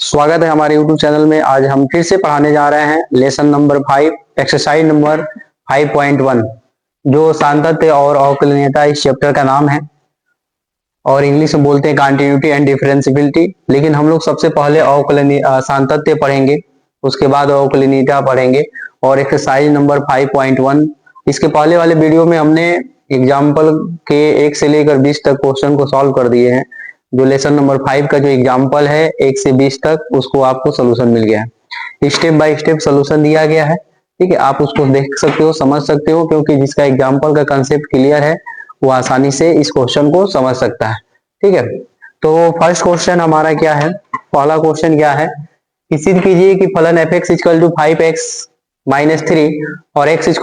स्वागत है हमारे YouTube चैनल में। आज हम फिर से पढ़ाने जा रहे हैं लेसन नंबर 5 एक्सरसाइज नंबर 5.1 जो सातत्य और अवकलनीयता इस चैप्टर का नाम है और इंग्लिश में बोलते हैं कंटिन्यूटी एंड डिफरेंशियबिलिटी। लेकिन हम लोग सबसे पहले सातत्य पढ़ेंगे, उसके बाद अवकलनीयता पढ़ेंगे और एक्सरसाइज नंबर 5.1। इसके पहले वाले वीडियो में हमने एग्जाम्पल के 1 से लेकर 20 तक क्वेश्चन को सॉल्व कर दिए हैं। जो लेसन नंबर 5 का जो एग्जाम्पल है 1 से 20 तक, उसको आपको सोल्यूशन मिल गया है। स्टेप बाय स्टेप सोल्यूशन दिया गया है, ठीक है। आप उसको देख सकते हो, समझ सकते हो, क्योंकि जिसका एग्जाम्पल का कंसेप्ट क्लियर है वो आसानी से इस क्वेश्चन को समझ सकता है, ठीक है। तो फर्स्ट क्वेश्चन हमारा क्या है, पहला क्वेश्चन क्या है, सिद्ध कीजिए कि फलन f(x = 5x - 3 और x =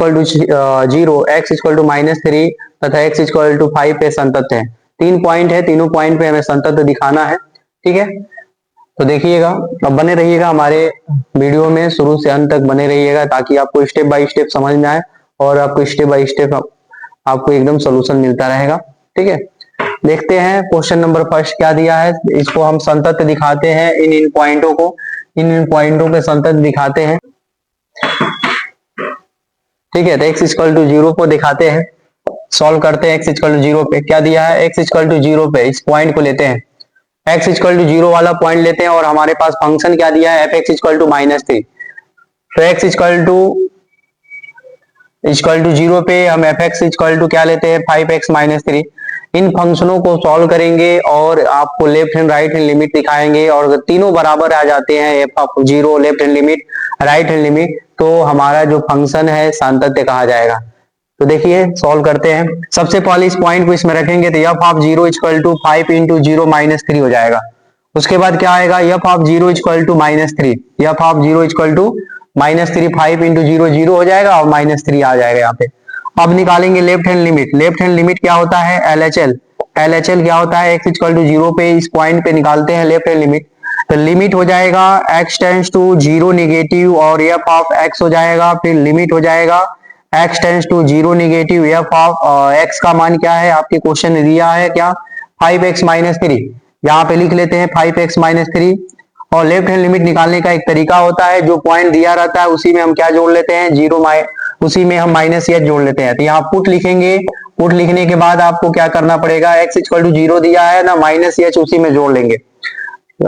0, x = -3 तथा x = 5 पे संतत है। 3 पॉइंट है, तीनों पॉइंट पे हमें संतत दिखाना है, ठीक है। तो देखिएगा, अब बने रहिएगा हमारे वीडियो में, शुरू से अंत तक बने रहिएगा ताकि आपको स्टेप बाय स्टेप समझ में आए और आपको स्टेप बाय स्टेप आपको एकदम सोल्यूशन मिलता रहेगा, ठीक है। देखते हैं क्वेश्चन नंबर फर्स्ट क्या दिया है। इसको हम संतत दिखाते हैं, इन पॉइंटों को, इन पॉइंटों पे संतत दिखाते हैं, ठीक है। तो x = 0 को दिखाते हैं, सॉल्व करते हैं। x = 0 पे क्या दिया है, x = 0 पे इस पॉइंट को लेते हैं, x = 0 वाला पॉइंट लेते हैं और हमारे पास फंक्शन क्या दिया है, f(x = -3। तो x = 0 पे हम f(x = क्या लेते हैं, 5x - 3। इन फंक्शनों को सॉल्व करेंगे और आपको left hand right hand limit दिखाएंगे और अगर तीनों बराबर आ जाते हैं, f(0) left hand limit, right hand limit, तो हमारा जो फंक्शन है सातत्य कहा जाएगा। तो देखिए सॉल्व करते हैं। सबसे पहले इस पॉइंट को इसमें रखेंगे तो f(0) = 5 × 0 - 3 हो जाएगा। उसके बाद क्या आएगा, f(0) = -3, f(0) = -3, 5 × 0 0 हो जाएगा और -3 आ जाएगा यहाँ पे। अब निकालेंगे left hand limit. Left hand limit क्या होता है, LHL। LHL क्या होता है, x = 0 पे इस पॉइंट पे निकालते हैं लेफ्ट हैंड लिमिट। तो लिमिट हो जाएगा x टेंड्स टू 0 नेगेटिव और f(x) हो जाएगा, फिर लिमिट हो जाएगा x tends to 0 negative, f(x) का मान क्या है, आपके क्वेश्चन ने दिया है क्या, 5x - 3। यहाँ पे लिख लेते हैं 5x - 3। और लेफ्ट हैंड लिमिट निकालने का एक तरीका होता है, जो पॉइंट दिया रहता है उसी में हम क्या जोड़ लेते हैं, उसी में हम -h जोड़ लेते हैं। तो यहाँ पुट लिखेंगे, पुट लिखने के बाद आपको क्या करना पड़ेगा, x = 0 दिया है ना, -h उसी में जोड़ लेंगे,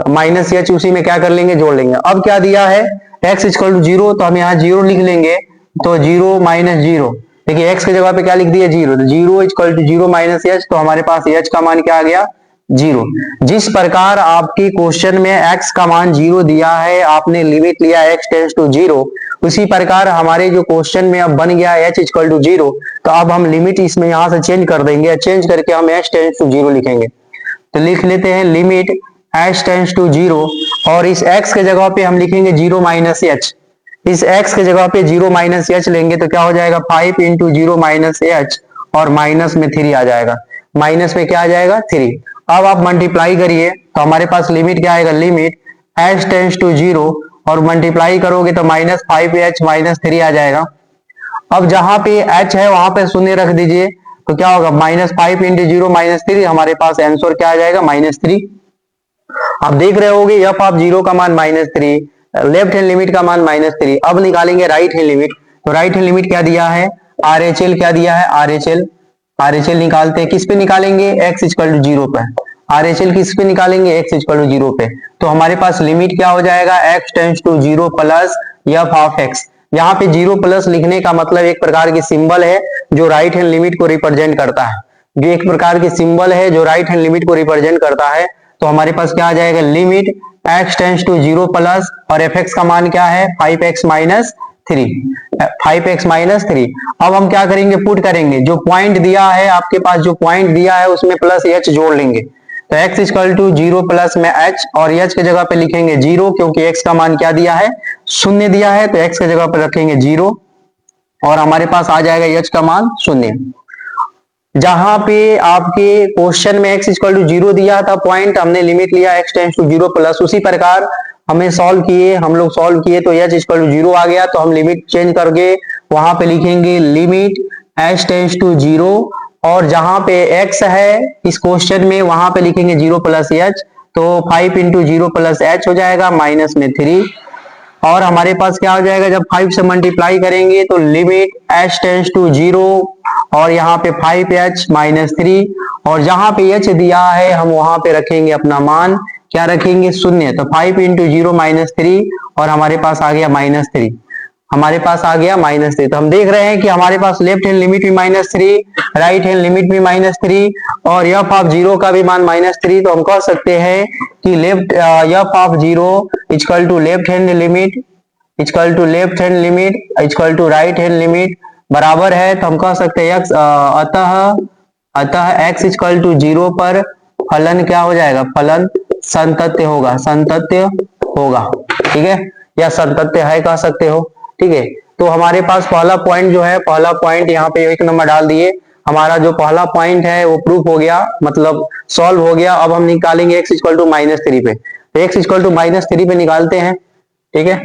-h उसी में क्या कर लेंगे, जोड़ लेंगे। अब क्या दिया है, x = 0, तो हम यहाँ 0 लिख लेंगे, तो 0 - 0, देखिए x की जगह पे क्या लिख दिया, 0, तो 0 = 0 - h, तो हमारे पास h का मान क्या आ गया, 0। जिस प्रकार आपकी क्वेश्चन में x का मान 0 दिया है, आपने लिमिट लिया x टेंड्स टू 0, उसी प्रकार हमारे जो क्वेश्चन में अब बन गया h = 0, तो अब हम लिमिट इसमें यहां से चेंज कर देंगे, चेंज करके हम h टेंड्स टू 0 लिखेंगे। तो लिख लेते हैं लिमिट h टेंड्स टू 0 और इस x के जगह पे हम लिखेंगे 0 - h। इस x के जगह पे 0 - h लेंगे तो क्या हो जाएगा, 5 × 0 - h और माइनस में 3 आ जाएगा, माइनस में क्या आ जाएगा, 3। अब आप मल्टीप्लाई करिए तो हमारे पास लिमिट क्या आएगा, लिमिट h टेंड्स टू 0 और मल्टीप्लाई करोगे तो -5h - 3 आ जाएगा। अब जहां पे h है वहां पे शून्य रख दीजिए, तो क्या होगा, -5 × 0 - 3, हमारे पास आंसर क्या आ जाएगा, -3। आप देख रहे होगे f(0) का मान -3, लेफ्ट हैंड लिमिट का मान -3। अब निकालेंगे राइट हैंड लिमिट। तो राइट हैंड लिमिट क्या दिया है, RHL क्या दिया है, RHL निकालते हैं, किस पे निकालेंगे, x = 0 पे। RHL किस पे निकालेंगे, x = 0 पे। तो हमारे पास लिमिट क्या हो जाएगा, x tends to 0 plus f(x). यहाँ पे 0 प्लस लिखने का मतलब एक प्रकार की सिंबल है जो राइट हैंड लिमिट को रिप्रेजेंट करता है, जो एक प्रकार की सिंबल है जो राइट हैंड लिमिट को रिप्रेजेंट करता है। तो हमारे पास क्या आ जाएगा, limit x tends to 0 plus और f(x) का मान क्या है, 5x - 3, 5x - 3। अब हम क्या करेंगे, पुट करेंगे, जो पॉइंट दिया है आपके पास, जो पॉइंट दिया है उसमें प्लस h जोड़ लेंगे। तो x = 0 प्लस में h और h की जगह पे लिखेंगे 0, क्योंकि x का मान क्या दिया है, 0 दिया है, तो x की जगह पे रखेंगे 0 और हमारे पास आ जाएगा h का मान 0। जहां पे आपके क्वेश्चन में x = 0 दिया था पॉइंट, हमने लिमिट लिया x टेंड्स टू 0 प्लस, उसी प्रकार हमें सॉल्व किए, हम लोग सॉल्व किए तो h = 0 आ गया, तो हम लिमिट चेंज करके वहां पे लिखेंगे लिमिट h टेंड्स टू 0 और जहां पे x है इस क्वेश्चन में वहां पे लिखेंगे 0 प्लस h, तो 5 इंटू 0 प्लस एच हो जाएगा माइनस में 3, और हमारे पास क्या हो जाएगा, जब 5 से मल्टीप्लाई करेंगे तो लिमिट h टेंस टू 0, और यहाँ पे 5h माइनस 3, और जहां पे h दिया है हम वहां पे रखेंगे अपना मान, क्या रखेंगे, शून्य। तो 5 इंटू 0 माइनस 3, और हमारे पास आ गया माइनस 3, हमारे पास आ गया माइनस 3। तो हम देख रहे हैं कि हमारे पास लेफ्ट हैंड लिमिट भी माइनस 3, राइट हैंड लिमिट भी माइनस 3, और एफ ऑफ 0 का भी मान माइनस 3। तो हम कह सकते हैं कि left f of 0 equal to left hand limit equal to left hand limit equal to right hand limit बराबर है। तो हम कह सकते हैं अतः x इक्वल टू 0 पर फलन क्या हो जाएगा, फलन संतत्य होगा, संतत्य होगा, ठीक है, या संतत्य है कह सकते हो, ठीक है। तो हमारे पास पहला पॉइंट जो है, पहला पॉइंट यहाँ पे 1 नंबर डाल दिए, हमारा जो पहला पॉइंट है वो प्रूफ हो गया, मतलब सॉल्व हो गया। अब हम निकालेंगे x इक्वल टू माइनस 3 पे, तो x इक्वल टू माइनस 3 पे निकालते हैं, ठीक है।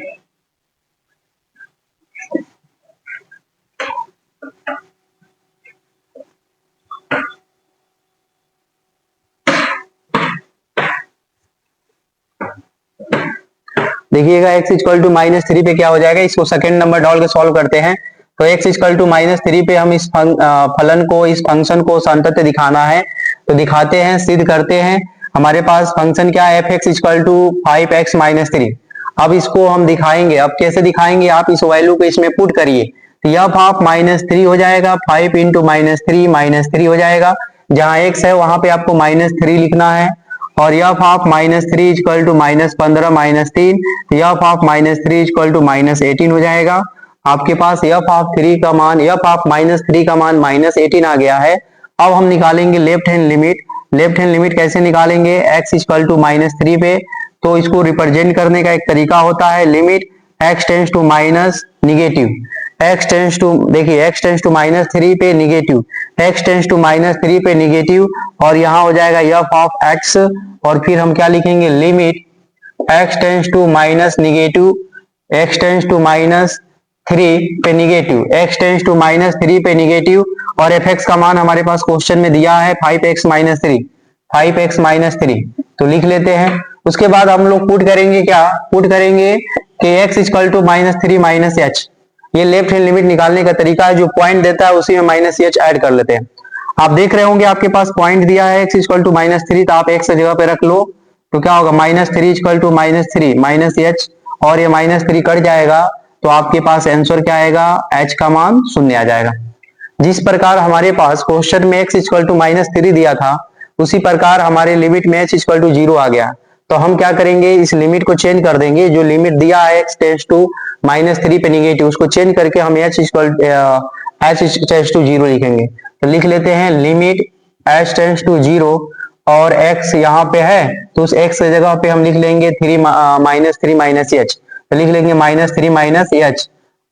देखिएगा x इक्वल टू माइनस 3 पे क्या हो जाएगा, इसको सेकंड नंबर डाल के सॉल्व करते हैं। तो x इक्वल टू माइनस 3 पे हम इस फलन को, इस फंक्शन को संतत्य दिखाना है, तो दिखाते हैं, सिद्ध करते हैं। हमारे पास फंक्शन क्या है, f(x) equal to 5x minus 3। अब इसको हम दिखाएंगे, अब कैसे दिखाएंगे, आप इस वैल्यू को इसमें पुट करिए, तो एफ ऑफ माइनस 3 हो जाएगा, 5 इंटू माइनस 3 हो जाएगा, जहां x है वहां पे आपको माइनस 3 लिखना है, और F of minus 3 equal to minus 15 minus 3, f of minus 3 equal to minus 18 हो जाएगा। आपके पास एफ ऑफ 3 का मान, एफ ऑफ माइनस 3 का मान माइनस 18 आ गया है। अब हम निकालेंगे left hand limit. Left hand limit कैसे निकालेंगे, x इक्वल टू माइनस 3 पे, तो इसको रिप्रेजेंट करने का एक तरीका होता है, limit x tends to minus negative, x tends to, देखिए x टेंस टू माइनस 3 पे negative, x tends to minus 3 पे निगेटिव, और यहाँ हो जाएगा एफ ऑफ x, और फिर हम क्या लिखेंगे, limit x tends to minus negative, x tends to minus 3 पे negative, x tends to minus 3 पे निगेटिव, और fx का मान हमारे पास क्वेश्चन में दिया है 5x माइनस 3, 5x माइनस 3, तो लिख लेते हैं। उसके बाद हम लोग पुट करेंगे, क्या पुट करेंगे कि x equal to minus 3 minus h, ये लेफ्ट हैंड लिमिट निकालने का तरीका है, जो पॉइंट देता है उसी में माइनस एच ऐड कर लेते हैं। आप देख रहे होंगे आपके पास पॉइंट दिया है x इक्वल टू माइनस 3, तो आप x जगह पे रख लो, तो क्या होगा, minus 3 equal to minus 3 minus h, और ये माइनस 3 कट जाएगा, तो आपके पास आंसर क्या आएगा, h का मान शून्य आ जाएगा। जिस प्रकार हमारे पास क्वेश्चन में x इक्वल टू माइनस 3 दिया था, उसी प्रकार हमारे लिमिट में h इक्वल टू 0 आ गया। तो हम क्या करेंगे, इस लिमिट को चेंज कर देंगे, जो लिमिट दिया है x टेंस टू माइनस 3 पे निगेटिव, उसको चेंज करके हम h टेंस टू 0 लिखेंगे। तो लिख लेते हैं लिमिट h टेंस टू 0, और x यहाँ पे है, तो उस x की जगह पे हम लिख लेंगे 3 माइनस h, तो लिख लेंगे माइनस 3 माइनस h,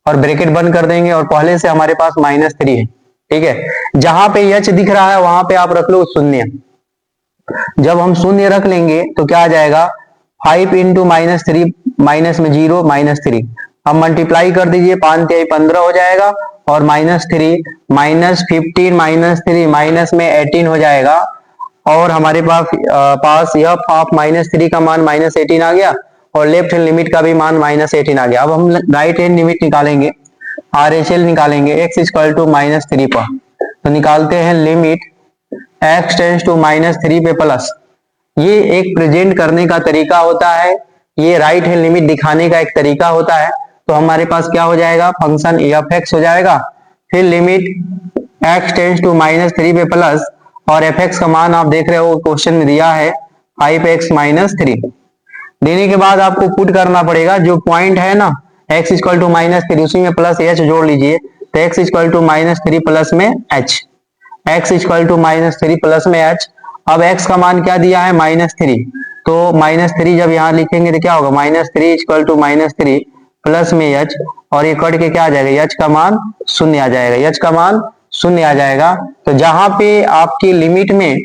और ब्रैकेट बंद कर देंगे, और पहले से हमारे पास माइनस 3 है, ठीक है। जहां पे h दिख रहा है वहां पे आप रख लो शून्य। जब हम शून्य रख लेंगे तो क्या आ जाएगा, 5 इंटू माइनस 3, माइनस में 0 माइनस 3, हम मल्टीप्लाई कर दीजिए, 5 3 15 हो जाएगा, और माइनस 3 माइनस 15 माइनस 3 माइनस में 18 हो जाएगा, और हमारे पास एफ ऑफ माइनस 3 का मान माइनस 18 आ गया, और लेफ्ट हैंड लिमिट का भी मान माइनस 18 आ गया। अब हम राइट हैंड लिमिट निकालेंगे, RHL निकालेंगे x इक्वल टू माइनस 3 पर, तो निकालते हैं limit x tends to minus 3 पे प्लस, ये एक प्रेजेंट करने का तरीका होता है, ये राइट हैंड लिमिट दिखाने का एक तरीका होता है। तो हमारे पास क्या हो जाएगा, फंक्शन f(x) हो जाएगा, फिर limit x tends to minus 3 पे प्लस, और f(x) का मान आप देख रहे हो क्वेश्चन में दिया है 5x माइनस 3। देने के बाद आपको पुट करना पड़ेगा, जो पॉइंट है ना x इक्वल टू माइनस 3, उसी में प्लस h जोड़ लीजिए, तो x equal to minus 3 plus में h, x equal to minus 3 plus में h। अब x का मान क्या दिया है, माइनस 3, तो माइनस 3 जब यहाँ लिखेंगे तो क्या होगा, minus 3 equal to minus 3 plus में h, और ये कट के क्या आ जाएगा, h का मान शून्य आ जाएगा, h का मान शून्य आ जाएगा। तो जहां पे आपकी लिमिट में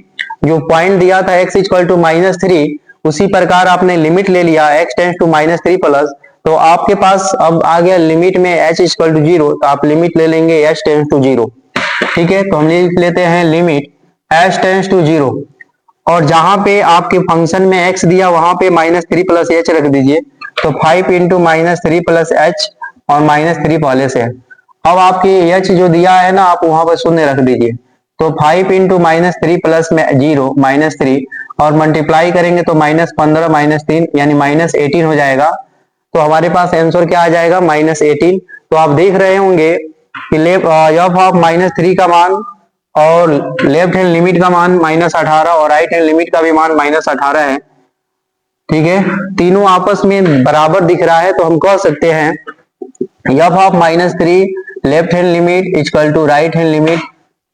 जो पॉइंट दिया था x इक्वल टू माइनस 3, उसी प्रकार आपने लिमिट ले लिया x tends to minus 3 plus, तो आपके पास अब आ गया लिमिट में h इक्वल टू 0, तो आप लिमिट ले लेंगे h टेंस टू 0, ठीक है। तो हम लिख लेते हैं लिमिट h टेंस टू 0, और जहां पे आपके फंक्शन में x दिया वहां पे -3 प्लस एच रख दीजिए, तो 5 इंटू -3 प्लस एच और -3 पहले से है। अब आपके h जो दिया है ना, आप वहां पर शून्य रख दीजिए, तो 5 इंटू -3 प्लस में 0 -3 और मल्टीप्लाई करेंगे तो -15 -3 यानी -18 हो जाएगा। तो हमारे पास आंसर क्या आ जाएगा, -18। तो आप देख रहे होंगे कि एफ ऑफ -3 का मान और लेफ्ट हैंड लिमिट का मान -18 और राइट हैंड लिमिट का भी मान -18 है। ठीक है, तीनों आपस में बराबर दिख रहा है, तो हम कह सकते हैं f of -3 left hand limit equal to right hand limit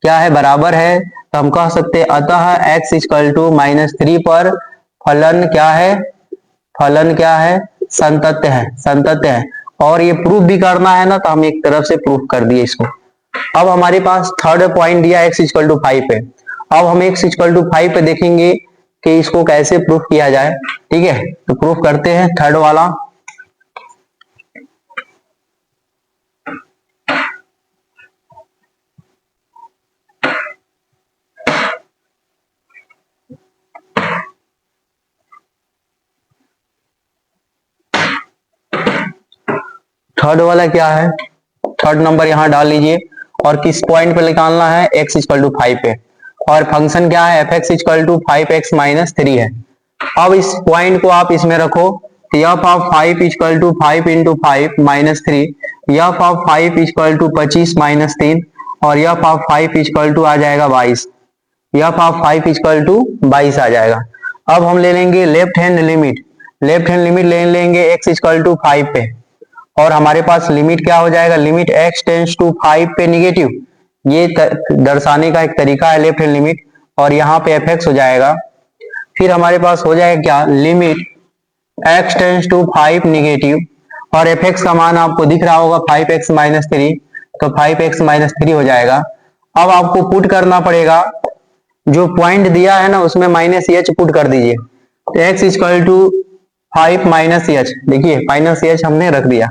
क्या है, बराबर है। तो हम कह सकते हैं अतः x इक्वल टू -3 पर फलन क्या है, फलन क्या है, संतत्य है, संतत्य है। और ये प्रूफ भी करना है ना, तो हम एक तरफ से प्रूफ कर दिए इसको। अब हमारे पास थर्ड पॉइंट दिया x इक्वल टू 5 है। अब हम x इक्वल टू 5 पे देखेंगे कि इसको कैसे प्रूफ किया जाए। ठीक है, तो प्रूफ करते हैं थर्ड वाला। थर्ड वाला क्या है, थर्ड नंबर यहां डाल लीजिए और किस पॉइंट पे निकालना है, x इक्वल टू 5 पे, और फंक्शन क्या है, f(x) equal to 5x minus 3 है। अब इस पॉइंट को आप इसमें रखो, f of 5 equal to 5 into 5 minus 3, f of 5 equal to 25 minus 3 और एफ ऑफ 5 इक्वल टू आ जाएगा 22, एफ ऑफ 5 इक्वल टू 22 आ जाएगा। अब हम ले लेंगे left hand limit, left hand limit ले लेंगे x इक्वल टू 5 पे, और हमारे पास लिमिट क्या हो जाएगा, लिमिट x टेंस टू 5 पे निगेटिव, ये दर्शाने का एक तरीका है लेफ्ट हैंड लिमिट, और यहाँ पे fx हो जाएगा। फिर हमारे पास हो जाएगा क्या, limit x tends to 5 negative, और fx का मान आपको दिख रहा होगा 5x माइनस 3, तो 5x माइनस 3 हो जाएगा। अब आपको पुट करना पड़ेगा, जो पॉइंट दिया है ना उसमें -h पुट कर दीजिए, तो x equal to 5 minus h, देखिए माइनस एच हमने रख दिया।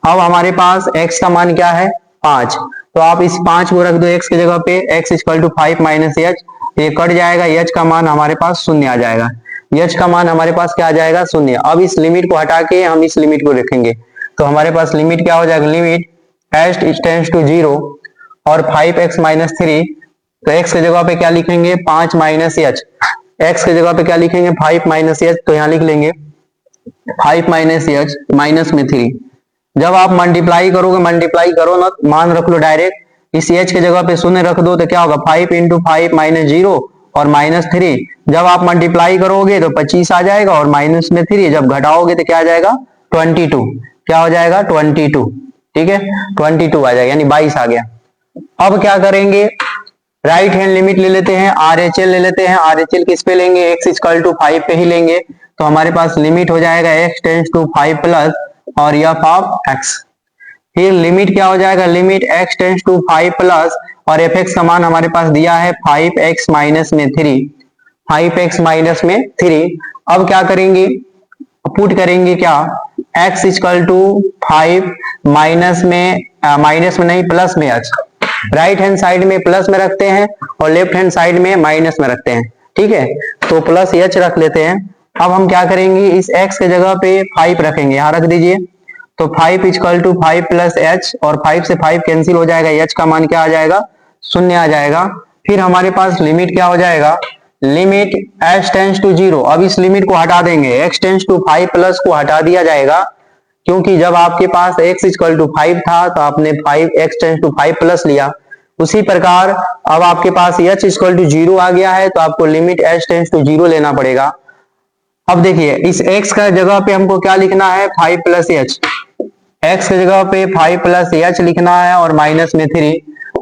अब हमारे पास x का मान क्या है, 5, तो आप इस 5 को रख दो x की जगह पे, x equal to 5 minus h, ये कट जाएगा, h का मान हमारे पास शून्य आ जाएगा, h का मान हमारे पास क्या आ जाएगा, शून्य। अब इस लिमिट को हटा के हम इस लिमिट को रखेंगे, तो हमारे पास लिमिट क्या हो जाएगा, लिमिट h टेंस टू 0 और 5x माइनस 3, तो x की जगह पे क्या लिखेंगे, 5 माइनस एच, x की जगह पे क्या लिखेंगे, 5 माइनस एच, तो यहाँ लिख लेंगे 5 माइनस एच माइनस में 3। जब आप मल्टीप्लाई करोगे, मल्टीप्लाई करो ना, मान रख लो डायरेक्ट, इस एच की जगह पे शून्य रख दो, तो क्या होगा, 5 इंटू 5 माइनस 0 और माइनस 3, जब आप मल्टीप्लाई करोगे तो 25 आ जाएगा, और माइनस में 3 जब घटाओगे तो क्या आ जाएगा, 22, क्या हो जाएगा, 22। ठीक है, 22 आ जाएगा, यानी 22 आ गया। अब क्या करेंगे, राइट हैंड लिमिट ले लेते हैं, RHL ले लेते हैं, RHL किस पे लेंगे, x इक्वल टू 5 पे ही लेंगे, तो हमारे पास लिमिट हो जाएगा x टेंस टू 5 प्लस और एफ ऑफ x। फिर लिमिट क्या हो जाएगा, limit x tends to 5 plus और fx का मान हमारे पास दिया है 5x माइनस में 3, 5x माइनस में 3। अब क्या करेंगे, पुट करेंगे क्या, x इक्वल टू 5 माइनस में नहीं प्लस में h, राइट हैंड साइड में प्लस में रखते हैं और लेफ्ट हैंड साइड में माइनस में रखते हैं। ठीक है, तो प्लस h रख लेते हैं। अब हम क्या करेंगे, इस x के जगह पे 5 रखेंगे, यहां रख दीजिए, तो 5 इक्वल टू 5 प्लस h, और 5 से 5 कैंसिल हो जाएगा, h का मान क्या आ जाएगा, शून्य आ जाएगा। फिर हमारे पास लिमिट क्या हो जाएगा, लिमिट h टेंस टू 0, अब इस लिमिट को हटा देंगे, x टेंस टू 5 प्लस को हटा दिया जाएगा, क्योंकि जब आपके पास x इक्वल टू 5 था तो आपने 5x टेंस टू 5 प्लस लिया। उसी प्रकार अब आपके पास h इक्वल टू 0 आ गया है, तो आपको लिमिट h टेंस टू 0 लेना पड़ेगा। अब देखिए, इस x का जगह पे हमको क्या लिखना है, 5 प्लस एच, x की जगह पे 5 प्लस एच लिखना है और माइनस में 3,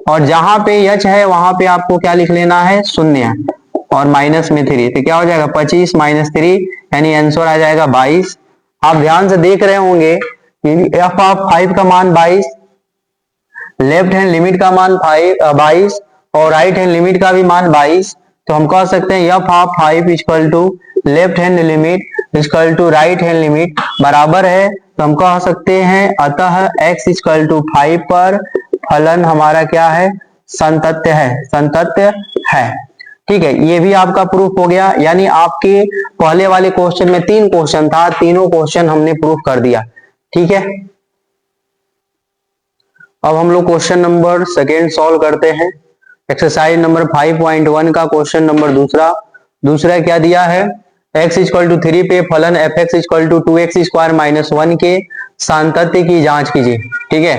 और जहां पे h है वहां पे आपको क्या लिख लेना है, शून्य और माइनस में 3, तो क्या हो जाएगा, 25 माइनस 3, यानी आंसर आ जाएगा 22। आप ध्यान से देख रहे होंगे कि एफ ऑफ 5 का मान 22, लेफ्ट हैंड लिमिट का मान 22 और राइट हैंड लिमिट का भी मान 22, तो हम कह सकते हैं f of 5 equal to left hand limit equal to right hand limit बराबर है, तो हम कह सकते हैं अतः x इक्वल टू 5 पर फलन हमारा क्या है, संतत्य है, संतत्य है। ठीक है, ये भी आपका प्रूफ हो गया। यानी आपके पहले वाले क्वेश्चन में 3 क्वेश्चन था, तीनों क्वेश्चन हमने प्रूफ कर दिया। ठीक है, अब हम लोग क्वेश्चन नंबर सेकेंड सॉल्व करते हैं। एक्सरसाइज नंबर 5.1 का क्वेश्चन नंबर दूसरा क्या दिया है, x इक्वल टू 3 पे फलन f x equal to 2x square minus 1 के सांतत्य की जांच कीजिए। ठीक है,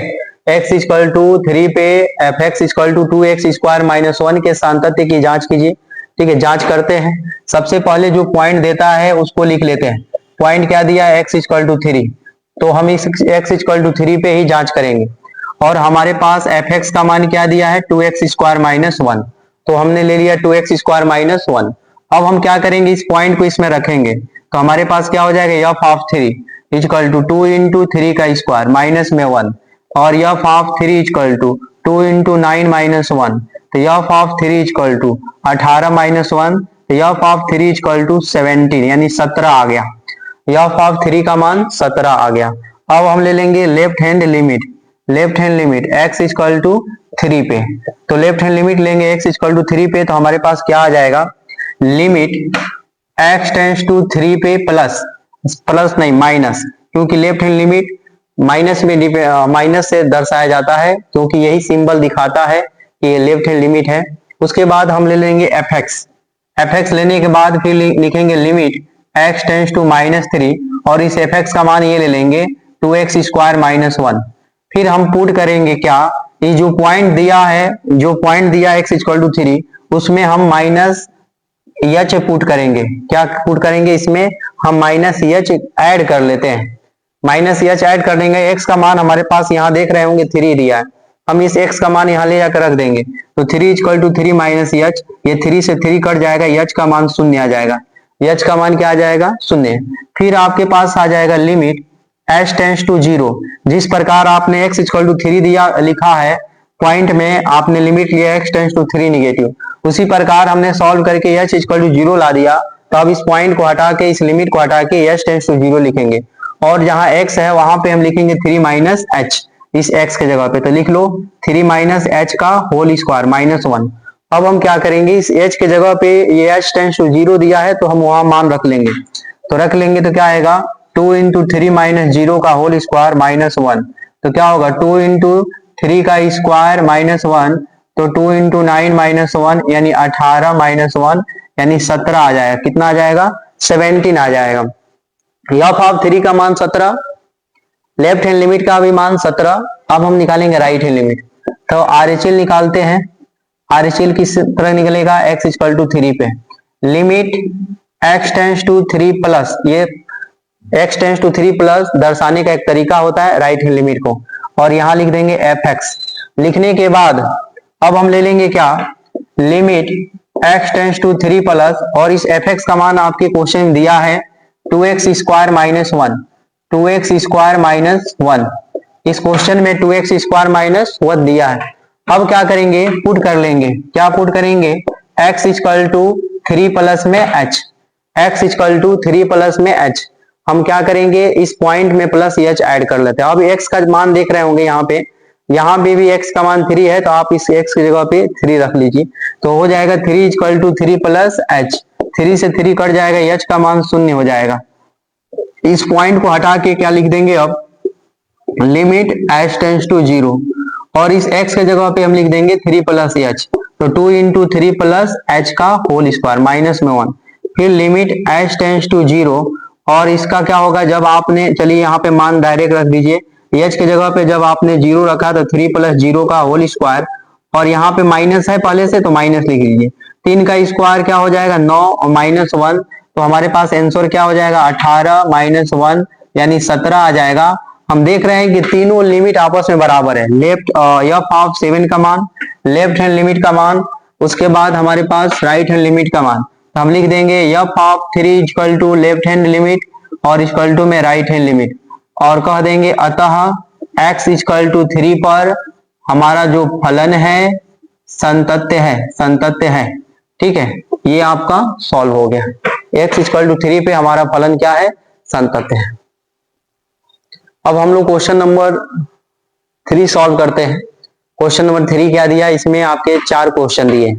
x इक्वल टू 3 पे f x equal to 2x square minus 1 के सांतत्य की जांच कीजिए। ठीक है, जांच करते हैं। सबसे पहले जो पॉइंट देता है उसको लिख लेते हैं। पॉइंट क्या दिया है, x इक्वल टू 3, तो हम इस x इक्वल टू 3 पे ही जांच करेंगे। और हमारे पास एफ एक्स का मान क्या दिया है, 2x स्क्वायर माइनस 1, तो हमने ले लिया 2x स्क्वायर माइनस 1। अब हम क्या करेंगे, इस पॉइंट को इसमें रखेंगे, तो हमारे पास क्या हो जाएगा, f of 3 equal to 2 into 3 का स्क्वायर माइनस में 1, और F of 3 equal to 2 into 9 minus 1, तो F of 3 equal to 18 minus 1, f of 3 equal to 17 यानी 17 आ गया। एफ ऑफ 3 का मान 17 आ गया। अब हम ले लेंगे left hand limit x equal to 3 पे, तो लेफ्ट हैंड लिमिट लेंगे x इक्वल टू 3 पे, तो हमारे पास क्या आ जाएगा, लिमिट x टेंस टू 3 पे प्लस नहीं माइनस, क्योंकि लेफ्ट हैंड लिमिट माइनस से दर्शाया जाता है, क्योंकि यही सिंबल दिखाता है कि ये लेफ्ट हैंड लिमिट है। उसके बाद हम ले लेंगे एफ एक्स लेने के बाद फिर लिखेंगे लिमिट x टेंस टू -3, और इस एफ एक्स का मान ये ले लेंगे 2x स्क्वायर माइनस 1। फिर हम पुट करेंगे क्या, ये जो पॉइंट दिया है x इक्वल टू 3, उसमें हम माइनस एच पुट करेंगे। क्या पुट करेंगे, इसमें हम माइनस एच ऐड कर लेते हैं। माइनस एच ऐड कर देंगे, x का मान हमारे पास यहाँ देख रहे होंगे 3 दिया है, हम इस x का मान यहाँ ले जाकर रख देंगे, तो 3 इक्वल टू 3 माइनस एच, ये 3 से 3 कट जाएगा, एच का मान 0 आ जाएगा। एच का मान क्या आ जाएगा, 0। फिर आपके पास आ जाएगा लिमिट h टेंस टू 0, जिस प्रकार आपने x इक्वल टू 3 दिया लिखा है पॉइंट में, आपने लिमिट लिया x टेंस टू 3 निगेटिव, उसी प्रकार हमने सॉल्व करके h इक्वल टू 0 ला दिया। तो अब इस पॉइंट को हटा के, इस लिमिट को हटा के h टेंस टू 0 लिखेंगे, और जहां x है वहां पे हम लिखेंगे 3 माइनस h इस x के जगह पे, तो लिख लो 3 माइनस h का होल स्क्वायर माइनस 1। अब हम क्या करेंगे, इस h के जगह पे ये h टेंस टू 0 दिया है, तो हम वहां मान रख लेंगे, तो क्या आएगा, 2 इंटू 3 माइनस 0 का होल स्क्वायर माइनस 1, तो क्या होगा 2 इंटू 3 का स्क्वायर माइनस 1, तो 2 इंटू 9 माइनस 1 यानी 18 माइनस 1 यानी 17 आ जाएगा। कितना आ जाएगा, 17 आ जाएगा। एफ ऑफ 3 का मान 17, लेफ्ट हैंड लिमिट का भी मान 17। अब हम निकालेंगे राइट हैंड लिमिट, तो RHL निकालते हैं। RHL किस तरह निकलेगा, x इक्वल टू 3 पे limit x tends to 3 plus, ये x टेंस टू 3 प्लस दर्शाने का एक तरीका होता है राइट हैंड लिमिट को, और यहां लिख देंगे fx। लिखने के बाद अब हम ले लेंगे क्या, limit x tends to 3 plus, और इस fx का मान आपके क्वेश्चन में दिया है 2x square minus 1, 2x square minus 1, इस क्वेश्चन में 2x स्क्वायर माइनस 1 दिया है। अब क्या करेंगे, पुट कर लेंगे। क्या पुट करेंगे, x इक्वल टू 3 प्लस में h, x equal to 3 plus में h, हम क्या करेंगे, इस पॉइंट में प्लस h ऐड कर लेते हैं। अब x का मान देख रहे होंगे यहाँ पे भी x का मान 3 है, तो आप इस x की जगह पे 3 रख लीजिए, तो हो जाएगा 3 इक्वल टू 3 प्लस h, 3 से 3 कट जाएगा, h का मान 0 हो जाएगा। इस पॉइंट को हटा के क्या लिख देंगे, अब लिमिट h टेंस टू 0, और इस x के जगह पे हम लिख देंगे 3 प्लस h, तो 2 इंटू 3 प्लस h का होल स्क्वायर माइनस में 1। फिर लिमिट h टेंस टू 0, और इसका क्या होगा, जब आपने, चलिए यहाँ पे मान डायरेक्ट रख दीजिए, h के जगह पे जब आपने 0 रखा तो 3 प्लस 0 का होल स्क्वायर, और यहाँ पे माइनस है पहले से, तो माइनस लिख लीजिए। 3 का स्क्वायर क्या हो जाएगा, 9 और माइनस 1, तो हमारे पास आंसर क्या हो जाएगा, 18 माइनस 1 यानी 17 आ जाएगा। हम देख रहे हैं कि तीनों लिमिट आपस में बराबर है। एफ ऑफ 7 का मान, लेफ्ट हैंड लिमिट का मान, उसके बाद हमारे पास राइट हैंड लिमिट का मान, तो हम लिख देंगे f of 3 equal to left hand limit और इक्वल टू में राइट हैंड लिमिट, और कह देंगे अतः x इक्वल टू 3 पर हमारा जो फलन है संतत्य है। ठीक है, ये आपका सॉल्व हो गया। x इक्वल टू 3 पे हमारा फलन क्या है, संतत्य है। अब हम लोग क्वेश्चन नंबर 3 सॉल्व करते हैं। क्वेश्चन नंबर 3 क्या दिया, इसमें आपके 4 क्वेश्चन दिए,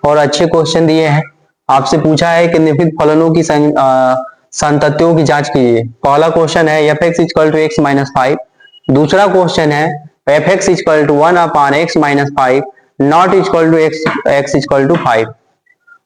और अच्छे क्वेश्चन दिए हैं। आपसे पूछा है कि निम्नलिखित फलनों की संततियों की जांच कीजिए। पहला क्वेश्चन है f x equal to x minus five. दूसरा क्वेश्चन है f x equal to one upon x minus five not equal to x equal to five.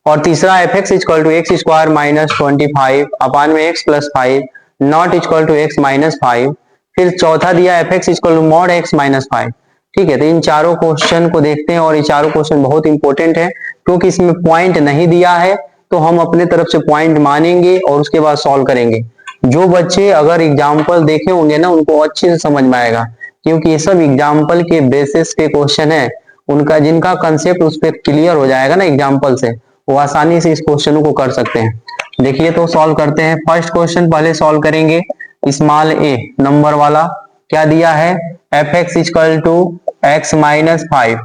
और तीसरा f x equal to x square minus 25 upon में x plus five not equal to x minus five. फिर चौथा दिया f x equal to mod x minus five. ठीक है, तो इन चारों क्वेश्चन को देखते हैं और ये चारों क्वेश्चन बहुत इंपॉर्टेंट है, क्योंकि इसमें पॉइंट नहीं दिया है तो हम अपने तरफ से पॉइंट मानेंगे और उसके बाद सॉल्व करेंगे। जो बच्चे अगर एग्जाम्पल देखे होंगे ना उनको अच्छे से समझ में आएगा, क्योंकि ये सब एग्जाम्पल के बेसिस पे क्वेश्चन है। उनका जिनका कंसेप्ट उस पर क्लियर हो जाएगा ना एग्जाम्पल से, वो आसानी से इस क्वेश्चन को कर सकते हैं। देखिए तो सॉल्व करते हैं। फर्स्ट क्वेश्चन पहले सॉल्व करेंगे, स्मॉल ए नंबर वाला। क्या दिया है, f x equal to x minus five.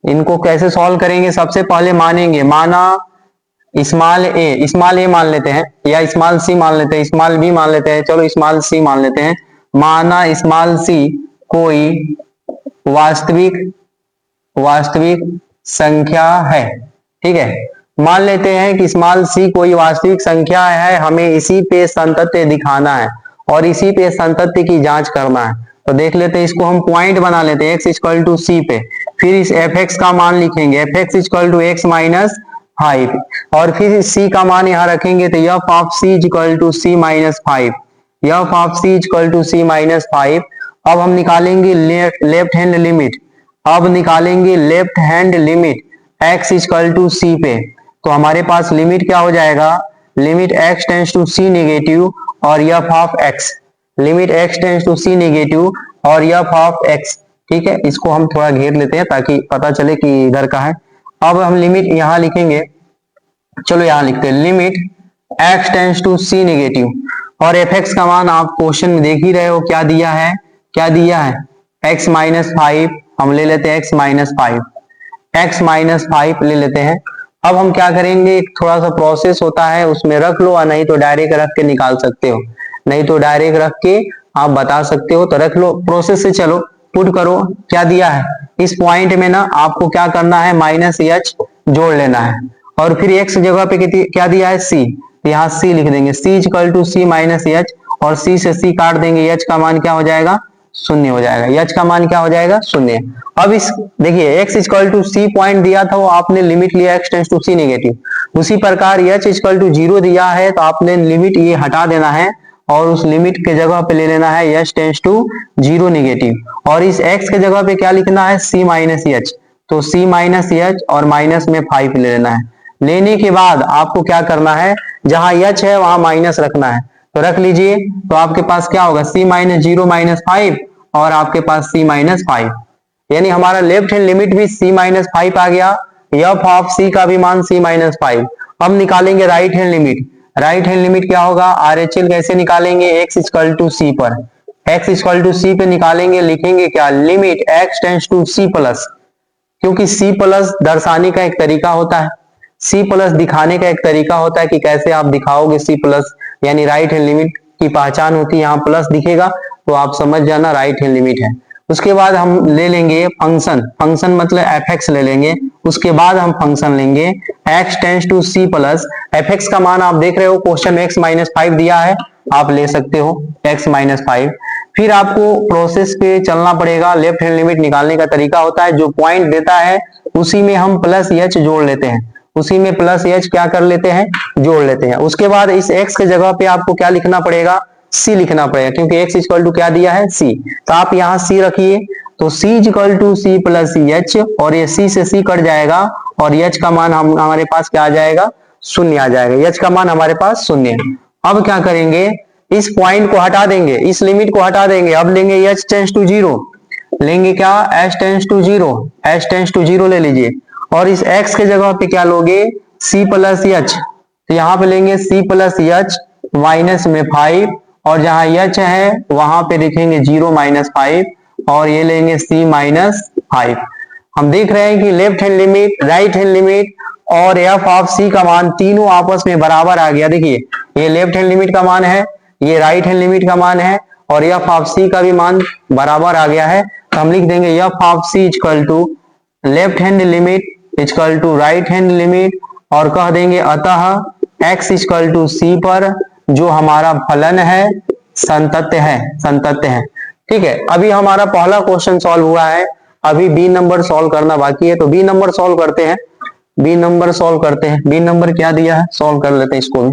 इनको कैसे सॉल्व करेंगे, सबसे पहले मानेंगे, माना स्मॉल ए मान लेते हैं, या स्मॉल सी मान लेते हैं, स्मॉल बी मान लेते हैं, चलो स्मॉल सी मान लेते हैं। माना स्मॉल सी कोई वास्तविक संख्या है। ठीक है, मान लेते हैं कि स्मॉल सी कोई वास्तविक संख्या है, हमें इसी पे संतत्य दिखाना है और इसी पे संतत्य की जांच करना है। तो देख लेते हैं, इसको हम पॉइंट बना लेते हैं एक्स इक्वल टू सी पे। फिर इस एफ एक्स का मान लिखेंगे, F x equal to x minus five, और फिर सी का मान यहाँ रखेंगे तो F of C equal to C minus five, F of C equal to C minus five. अब हम निकालेंगे लेफ्ट हैंड लिमिट, अब निकालेंगे left hand limit X equal to C पे। तो हमारे पास लिमिट क्या हो जाएगा, limit x tends to C negative और F of X, limit x tends to C negative और एफ ऑफ एक्स। ठीक है, इसको हम थोड़ा घेर लेते हैं ताकि पता चले कि इधर का है। अब हम लिमिट यहाँ लिखेंगे, चलो यहाँ लिखते हैं limit x tends to C negative, और एफ एक्स का मान आप क्वेश्चन में देख ही रहे हो क्या दिया है, क्या दिया है एक्स माइनस फाइव। हम ले लेते हैं x minus five, x minus five ले लेते हैं। अब हम क्या करेंगे, थोड़ा सा प्रोसेस होता है, उसमें रख लो, और नहीं तो डायरेक्ट रख के निकाल सकते हो, नहीं तो डायरेक्ट रख के आप बता सकते हो। तो रख लो, प्रोसेस से चलो पुट करो। क्या दिया है, इस पॉइंट में ना आपको क्या करना है, माइनस एच जोड़ लेना है, और फिर एक्स जगह पे क्या दिया है सी, तो यहाँ सी लिख देंगे, c equal to C minus h, और सी से सी काट देंगे, एच का मान क्या हो जाएगा, शून्य हो जाएगा, एच का मान क्या हो जाएगा, शून्य। अब इस देखिए x equal to c point दिया था, वो आपने लिमिट लिया x tends to C negative. उसी प्रकार एच इक्वल टू जीरो दिया है, तो आपने लिमिट ये हटा देना है और उस लिमिट के जगह पे ले लेना है h tends to zero negative, और इस एक्स के जगह पे क्या लिखना है, सी माइनस एच। तो सी माइनस एच और माइनस में फाइव ले लेना है। लेने के बाद आपको क्या करना है, जहां एच है वहां माइनस रखना है, तो रख लीजिए। तो आपके पास क्या होगा, सी माइनस जीरो माइनस फाइव, और आपके पास सी माइनस फाइव, यानी हमारा लेफ्ट हैंड लिमिट भी सी माइनस फाइव आ गया, एफ ऑफ सी का भी मान सी माइनस फाइव। अब निकालेंगे right hand limit, right hand limit क्या होगा, आर एच एल कैसे निकालेंगे, एक्स इक्वल टू सी पर, एक्स इक्वल टू सी पे निकालेंगे, लिखेंगे क्या, limit x tends to c plus, क्योंकि सी प्लस दर्शाने का एक तरीका होता है, सी प्लस दिखाने का एक तरीका होता है कि कैसे आप दिखाओगे सी प्लस, यानी राइट हैंड लिमिट की पहचान होती है, यहाँ प्लस दिखेगा तो आप समझ जाना राइट हैंड लिमिट है। उसके बाद हम ले लेंगे फंक्शन, फंक्शन मतलब एफ एक्स ले लेंगे, उसके बाद हम फंक्शन लेंगे x tends to c plus, f x का मान आप देख रहे हो क्वेश्चन में एक्स माइनस फाइव दिया है, आप ले सकते हो एक्स माइनस फाइव। फिर आपको प्रोसेस पे चलना पड़ेगा, लेफ्ट हैंड लिमिट निकालने का तरीका होता है, जो पॉइंट देता है उसी में हम प्लस एच जोड़ लेते हैं, उसी में प्लस एच क्या कर लेते हैं, जोड़ लेते हैं। उसके बाद इस एक्स के जगह पे आपको क्या लिखना पड़ेगा, सी लिखना पड़ेगा, क्योंकि एक्स इक्वल टू क्या दिया है, सी, तो आप यहाँ सी रखिए। तो c equal to c plus h, और ये सी से सी कट जाएगा, और एच का मान हमारे पास क्या आ जाएगा, शून्य आ जाएगा, एच का मान हमारे पास शून्य। अब क्या करेंगे, इस पॉइंट को हटा देंगे, इस लिमिट को हटा देंगे, अब लेंगे एच टेंस टू जीरो, लेंगे क्या, h tends to zero, h tends to zero ले लीजिए, और इस एक्स के जगह पे क्या लोगे, सी प्लस एच, तो यहाँ पे लेंगे सी प्लस एच माइनस में फाइव, और जहां एच है वहां पे लिखेंगे जीरो माइनस फाइव, और ये लेंगे सी माइनस फाइव। हम देख रहे हैं कि left hand limit, right hand limit और एफ ऑफ सी का मान तीनों आपस में बराबर आ गया। देखिए ये लेफ्ट हैंड लिमिट का मान है, ये राइट हैंड लिमिट का मान है, और एफ ऑफ सी का भी मान बराबर आ गया है। तो हम लिख देंगे f of C equal to left hand limit equal to right hand limit और कह देंगे अतः x इक्वल टू सी पर जो हमारा फलन है संतत्य है। ठीक है, अभी हमारा पहला क्वेश्चन सॉल्व हुआ है, अभी बी नंबर सॉल्व करना बाकी है, तो बी नंबर सॉल्व करते हैं। बी नंबर क्या दिया है, सॉल्व कर लेते हैं इसको भी।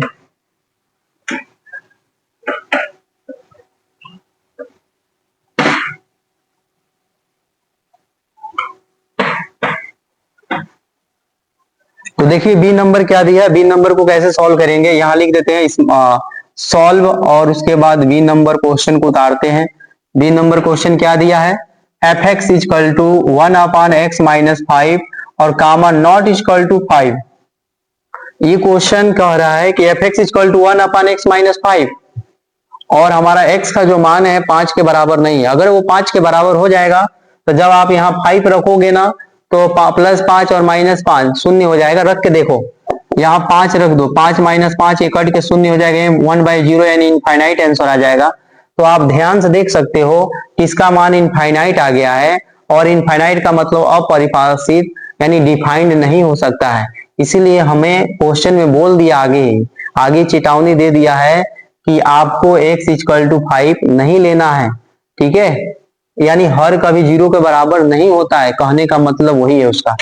तो देखिए बी नंबर क्या दिया है, बी नंबर को कैसे सॉल्व करेंगे, यहां लिख देते हैं सॉल्व और उसके बाद बी नंबर क्वेश्चन को उतारते हैं। बी नंबर क्वेश्चन क्या दिया है, f x is equal to 1/x-5 और कामा नॉट इजकल टू 5। ये क्वेश्चन कह रहा है कि F x is equal to 1/x-5 और हमारा x का जो मान है 5 के बराबर नहीं है। अगर वो 5 के बराबर हो जाएगा तो जब आप यहाँ 5 रखोगे ना तो +5 और -5 शून्य हो जाएगा। रख के देखो, यहाँ 5 रख दो, 5 - 5 ये कट के शून्य हो जाएगा, 1/0 यानी इनफाइनाइट आंसर आ जाएगा। तो आप ध्यान से देख सकते हो कि इसका मान इनफाइनाइट आ गया है और इनफाइनाइट का मतलब अपरिभाषित यानी डिफाइंड नहीं हो सकता है। इसीलिए हमें क्वेश्चन में बोल दिया आगे चेतावनी दे दिया है कि आपको x इक्वल टू 5 नहीं लेना है। ठीक है, यानी हर कभी 0 के बराबर नहीं होता है, कहने का मतलब वही है उसका।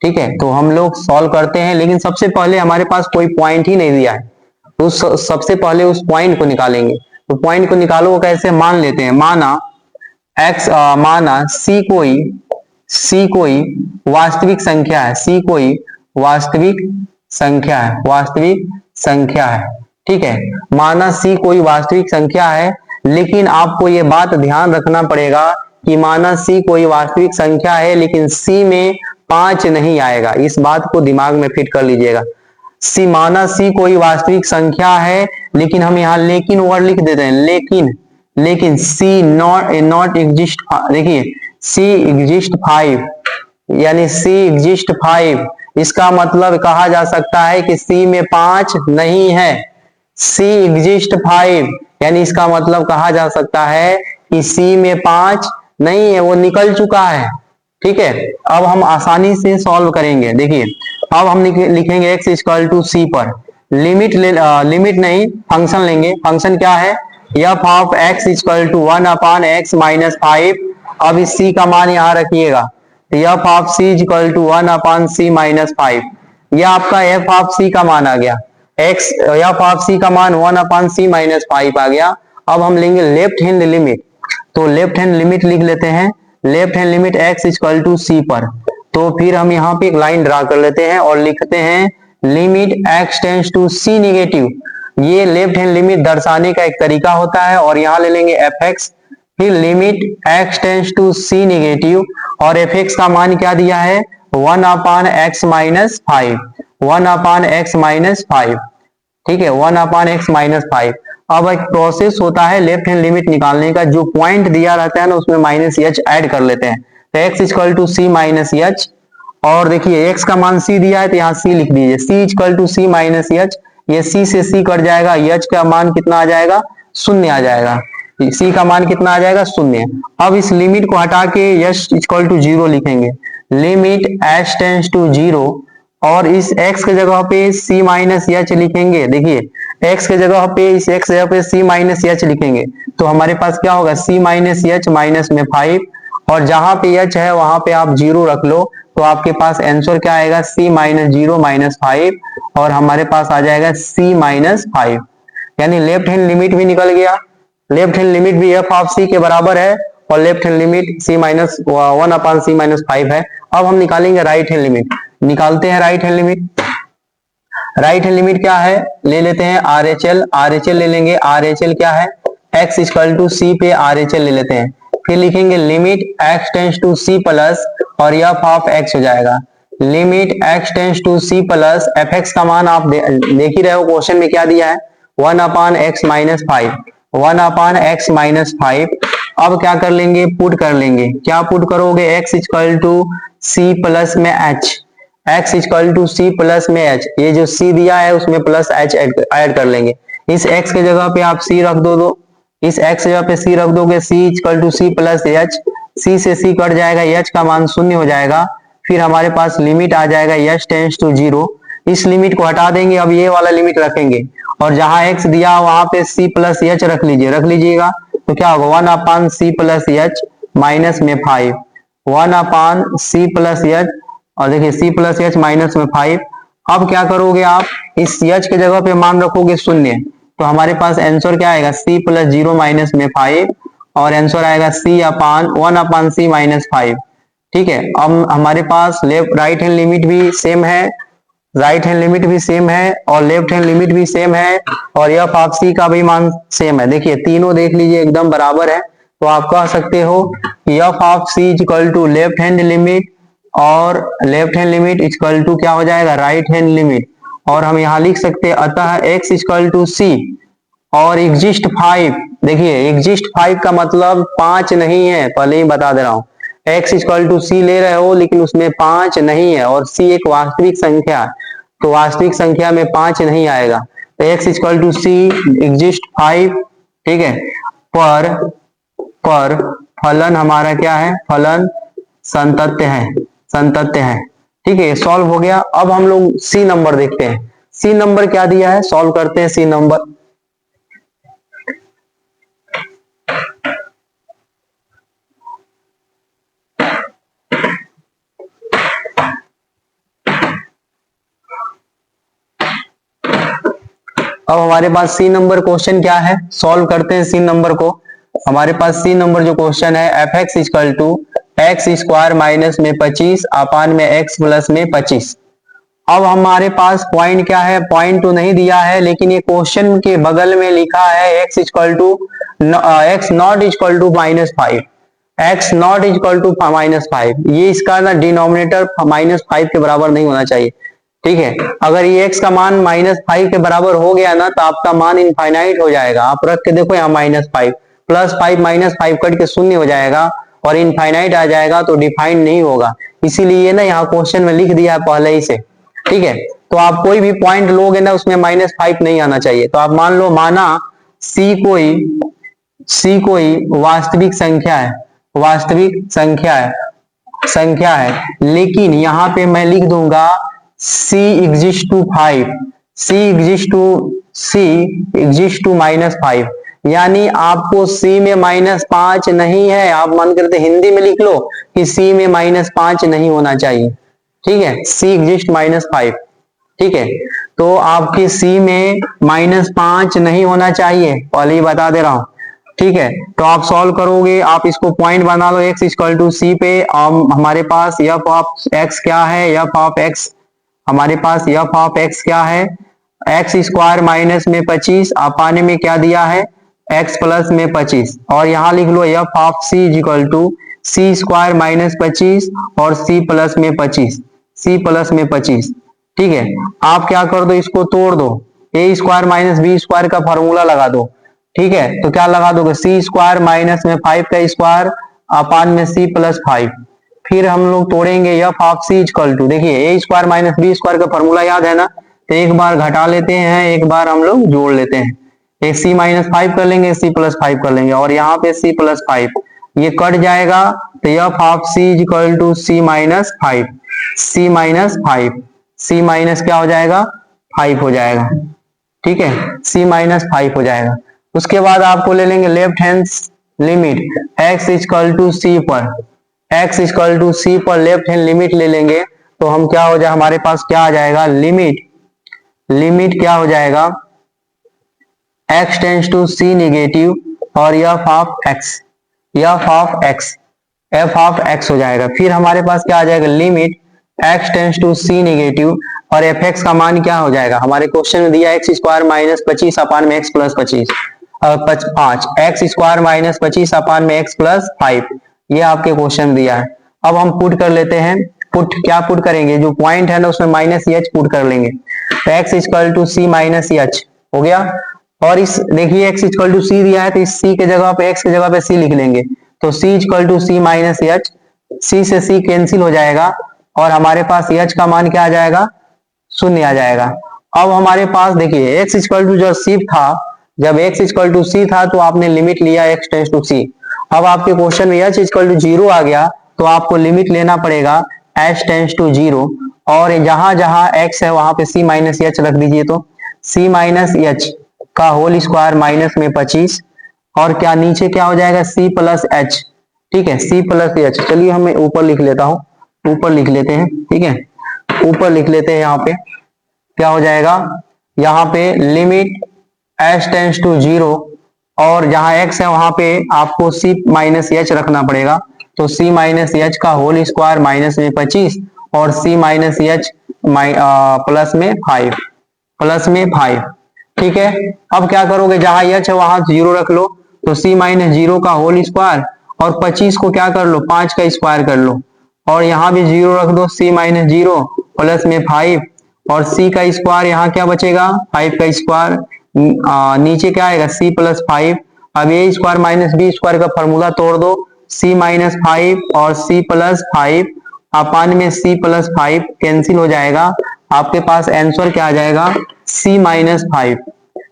ठीक है, तो हम लोग सॉल्व करते हैं, लेकिन सबसे पहले हमारे पास कोई पॉइंट ही नहीं दिया है, तो सबसे पहले उस पॉइंट को निकालेंगे। तो पॉइंट को निकालो कैसे, मान लेते हैं, माना c कोई वास्तविक संख्या है, c कोई वास्तविक संख्या है। ठीक है, माना c कोई वास्तविक संख्या है, लेकिन आपको ये बात ध्यान रखना पड़ेगा कि माना c कोई वास्तविक संख्या है लेकिन c में 5 नहीं आएगा। इस बात को दिमाग में फिट कर लीजिएगा। माना c कोई वास्तविक संख्या है, लेकिन हम यहाँ लेकिन वर्ड लिख देते हैं, लेकिन c नॉट एग्जिस्ट। देखिए c एग्जिस्ट 5 यानी c एग्जिस्ट 5, इसका मतलब कहा जा सकता है कि c में 5 नहीं है। c एग्जिस्ट 5 यानी इसका मतलब कहा जा सकता है कि c में 5 नहीं है, वो निकल चुका है। ठीक है, अब हम आसानी से सॉल्व करेंगे। देखिए अब हम लिखेंगे x इक्वल टू सी पर लिमिट नहीं फंक्शन लेंगे। फंक्शन क्या है, f of x equal to 1/x-5। अब इस c का मान यहाँ रखिएगा, f of c equal to 1/c-5। यह आपका f ऑफ c का मान आ गया, f ऑफ c का मान 1/c-5 आ गया। अब हम लेंगे लेफ्ट हैंड लिमिट, तो लेफ्ट हैंड लिमिट लिख लेते हैं, left hand limit x equal to c पर। तो फिर हम यहाँ पे एक लाइन ड्रा कर लेते हैं और लिखते हैं limit x tends to c नेगेटिव। ये लेफ्ट हैंड लिमिट दर्शाने का एक तरीका होता है। और यहाँ ले लेंगे fx, फिर limit x tends to c negative और fx का मान क्या दिया है 1/x-5, 1/x-5। ठीक है, 1/x-5। अब एक प्रोसेस होता है लेफ्ट हैंड लिमिट निकालने का, जो पॉइंट दिया रहता है ना उसमें -h ऐड कर लेते हैं। तो x equal to c -h, और देखिए x का मान c दिया है तो यहाँ c लिख दीजिए, c equal to c -h। ये c से c कट जाएगा, h का मान कितना आ जाएगा, 0 आ जाएगा। c का मान कितना आ जाएगा, 0। अब इस लिमिट को हटा के h इक्वल टू 0 लिखेंगे, लिमिट h टेंड्स टू 0, और इस x के जगह पे c -h लिखेंगे। देखिए x के जगह पे इस x जगह पे c -h लिखेंगे तो हमारे पास क्या होगा, c -h माइनस में 5, और जहां पे h है वहां पे आप 0 रख लो, तो आपके पास आंसर क्या आएगा, c -0 -5, और हमारे पास आ जाएगा c -5। यानी लेफ्ट हैंड लिमिट भी निकल गया, लेफ्ट हैंड लिमिट भी f ऑफ c के बराबर है और left hand limit c - 1/c-5 है। अब हम निकालेंगे राइट हैंड लिमिट, निकालते हैं right hand limit. Right hand limit क्या है, ले लेते हैं RHL ले लेंगे। RHL क्या है, x इक्वल टू c पे RHL ले लेते हैं, फिर लिखेंगे limit x tends to c plus और f ऑफ x हो जाएगा, limit x tends to c plus fx का मान आप देख ही रहे हो क्वेश्चन में क्या दिया है, 1/x-5, 1/x-5। अब क्या कर लेंगे, पुट कर लेंगे। क्या पुट करोगे, x equal to c plus में h, x equal to c plus में h, ये जो c दिया है उसमें प्लस h ऐड कर लेंगे। इस x के जगह पे आप c रख दो, इस x जगह पे c रख दोगे, c equal to c plus h, c से c कट जाएगा, h का मान 0 हो जाएगा। फिर हमारे पास लिमिट आ जाएगा h टेंस टू 0। इस लिमिट को हटा देंगे, अब ये वाला लिमिट रखेंगे और जहां x दिया वहां पे c प्लस एच रख लीजिएगा। तो क्या होगा 1 अपान सी प्लस एच माइनस में 5, 1 अपान सी प्लस एच, और देखिए c प्लस एच माइनस में 5। अब क्या करोगे आप, इस h के जगह पे मान रखोगे 0, तो हमारे पास आंसर क्या आएगा c प्लस 0 माइनस में 5, और आंसर आएगा c अपान 1 अपान सी माइनस 5। ठीक है, अब हमारे पास लेफ्ट राइट हैंड लिमिट भी सेम है, राइट हैंड लिमिट भी सेम है और लेफ्ट हैंड लिमिट भी सेम है, और एफ ऑफ सी का भी मान सेम है। देखिए तीनों देख लीजिए एकदम बराबर है, तो आप कह सकते हो कि f of c is equal to left hand limit, और left hand limit is equal to क्या हो जाएगा, राइट हैंड लिमिट। और हम यहाँ लिख सकते हैं अतः x इज इक्वल टू सी और एग्जिस्ट 5। देखिए एग्जिस्ट 5 का मतलब 5 नहीं है, पहले ही बता दे रहा हूं। x इक्वल टू सी ले रहे हो लेकिन उसमें 5 नहीं है, और c एक वास्तविक संख्या है, तो वास्तविक संख्या में 5 नहीं आएगा। तो x equal to c exist 5। ठीक है, पर फलन हमारा क्या है, फलन संतत्य है। ठीक है, सॉल्व हो गया। अब हम लोग सी नंबर देखते हैं, सी नंबर क्या दिया है, सॉल्व करते हैं सी नंबर। अब हमारे पास सी नंबर क्वेश्चन क्या है, सॉल्व करते हैं सी नंबर को। हमारे पास सी नंबर जो क्वेश्चन है f x equal to x square minus में 25 अपान में एक्स प्लस में 25। अब हमारे पास पॉइंट क्या है, पॉइंट तो नहीं दिया है, लेकिन ये क्वेश्चन के बगल में लिखा है x equal to x not equal to -5, x not equal to -5। ये इसका ना डिनोमिनेटर -5 के बराबर नहीं होना चाहिए। ठीक है, अगर ये x का मान -5 के बराबर हो गया ना तो आपका मान इनफाइनाइट हो जाएगा। आप रख के देखो यहाँ -5 प्लस 5 -5 कट के शून्य हो जाएगा और इनफाइनाइट आ जाएगा, तो डिफाइंड नहीं होगा। इसीलिए ना यहाँ क्वेश्चन में लिख दिया है पहले ही से। ठीक है, तो आप कोई भी पॉइंट लोगे ना उसमें -5 नहीं आना चाहिए। तो आप मान लो, माना c कोई वास्तविक संख्या है, लेकिन यहाँ पे मैं लिख दूंगा c exist to 5, c exist to -5, यानी आपको c में -5 नहीं है। आप मन करते हिंदी में लिख लो कि c में -5 नहीं होना चाहिए। ठीक है, c एग्जिस्ट -5। ठीक है, तो आपके c में -5 नहीं होना चाहिए, पहले ही बता दे रहा हूं। ठीक है, तो आप सॉल्व करोगे, आप इसको पॉइंट बना लो x इक्वल टू सी पे। हमारे पास एफ ऑफ x क्या है, एफ ऑफ x हमारे पास एफ ऑफ x क्या है, एक्स स्क्वायर माइनस में 25 अपाने में क्या दिया है x प्लस में 25, और यहाँ लिख लो f of c equal to c square minus 25 और c प्लस में 25। ठीक है, आप क्या कर दो, इसको तोड़ दो, a square minus b square का फॉर्मूला लगा दो। ठीक है, तो क्या लगा दोगे, सी स्क्वायर माइनस में 5 का स्क्वायर अपान में c प्लस 5। फिर हम लोग तोड़ेंगे f of C equal to, देखिए a square minus b square का फॉर्मूला याद है ना, तो एक बार घटा लेते हैं, एक बार हम लोग जोड़ लेते हैं। एक c -5 कर लेंगे, c प्लस 5 कर लेंगे, और यहाँ पे c प्लस 5 ये कट जाएगा, तो F of C equal to c minus क्या हो जाएगा, 5 हो जाएगा। ठीक है, c -5 हो जाएगा। उसके बाद आपको ले लेंगे left hand limit x equal to c पर लेफ्ट हैंड लिमिट ले लेंगे, तो हम क्या हो जाए, हमारे पास क्या आ जाएगा, लिमिट क्या हो जाएगा, x tends to c negative और f ऑफ x हो जाएगा। फिर हमारे पास क्या आ जाएगा, limit x tends to c negative और fx का मान क्या हो जाएगा, हमारे क्वेश्चन में दिया x स्क्वायर माइनस 25 अपान में x plus 25 5, x square minus 25 upon में x प्लस 5, ये आपके क्वेश्चन दिया है। अब हम पुट कर लेते हैं, पुट करेंगे, जो पॉइंट है ना उसमें माइनस एच पुट कर लेंगे, तो x equal to C minus h हो गया। और इस देखिए x इक्वल टू सी दिया है, तो इस c के जगह पे x के जगह पे c लिख लेंगे, तो c equal to C minus h, c से c कैंसिल हो जाएगा और हमारे पास h का मान क्या आ जाएगा, 0 आ जाएगा। अब हमारे पास देखिए x इक्वल टू जब x इक्वल टू सी था तो आपने लिमिट लिया x टेंस टू सी। अब आपके क्वेश्चन में h इक्वल टू 0 आ गया, तो आपको लिमिट लेना पड़ेगा h टेंस टू 0 और जहां जहां x है वहां पे c माइनस एच रख दीजिए, तो c माइनस एच का होल स्क्वायर माइनस में 25 और क्या नीचे क्या हो जाएगा c प्लस एच। ठीक है, c प्लस एच। चलिए हम ऊपर लिख लेता हूं, ऊपर लिख लेते हैं। ठीक है, ऊपर लिख लेते हैं। यहाँ पे क्या हो जाएगा, यहाँ पे लिमिट h टेंस टू 0 और जहां x है वहां पे आपको c माइनस एच रखना पड़ेगा, तो c माइनस एच का होल स्क्वायर माइनस में 25 और c माइनस एच प्लस में 5, प्लस में 5। ठीक है, अब क्या करोगे, जहां एच है वहां 0 रख लो, तो c माइनस 0 का होल स्क्वायर और 25 को क्या कर लो, 5 का स्क्वायर कर लो और यहाँ भी 0 रख दो, c माइनस 0 प्लस में 5 और c का स्क्वायर यहाँ क्या बचेगा, 5 का स्क्वायर, नीचे क्या आएगा c प्लस 5। अब ए स्क्वायर माइनस बी स्क्वायर का फॉर्मूला तोड़ दो, c माइनस 5 और c प्लस 5 अपान में c प्लस 5 कैंसिल हो जाएगा, आपके पास आंसर क्या आ जाएगा, c माइनस 5।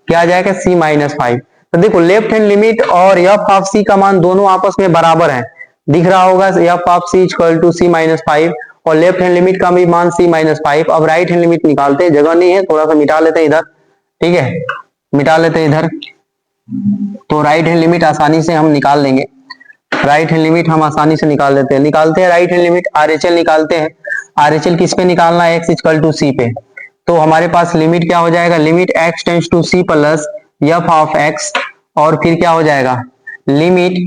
क्या आ जाएगा, c माइनस 5। तो देखो लेफ्ट हैंड लिमिट और f ऑफ c का मान दोनों आपस में बराबर है, दिख रहा होगा f of c equal to c minus 5 और लेफ्ट हैंड लिमिट का भी मान c माइनस 5। अब राइट हैंड लिमिट निकालते हैं, जगह नहीं है, थोड़ा सा मिटा लेते हैं इधर। ठीक है, मिटा लेते हैं इधर, तो राइट हैंड लिमिट आसानी से हम निकाल लेंगे। राइट हैंड लिमिट हम आसानी से निकाल लेते हैं, निकालते हैं राइट हैंड लिमिट। RHL निकालते हैं, RHL किस पे निकालना है, x इक्वल टू c पे। तो हमारे पास लिमिट क्या हो जाएगा, limit x tends to c plus f of x और फिर क्या हो जाएगा, limit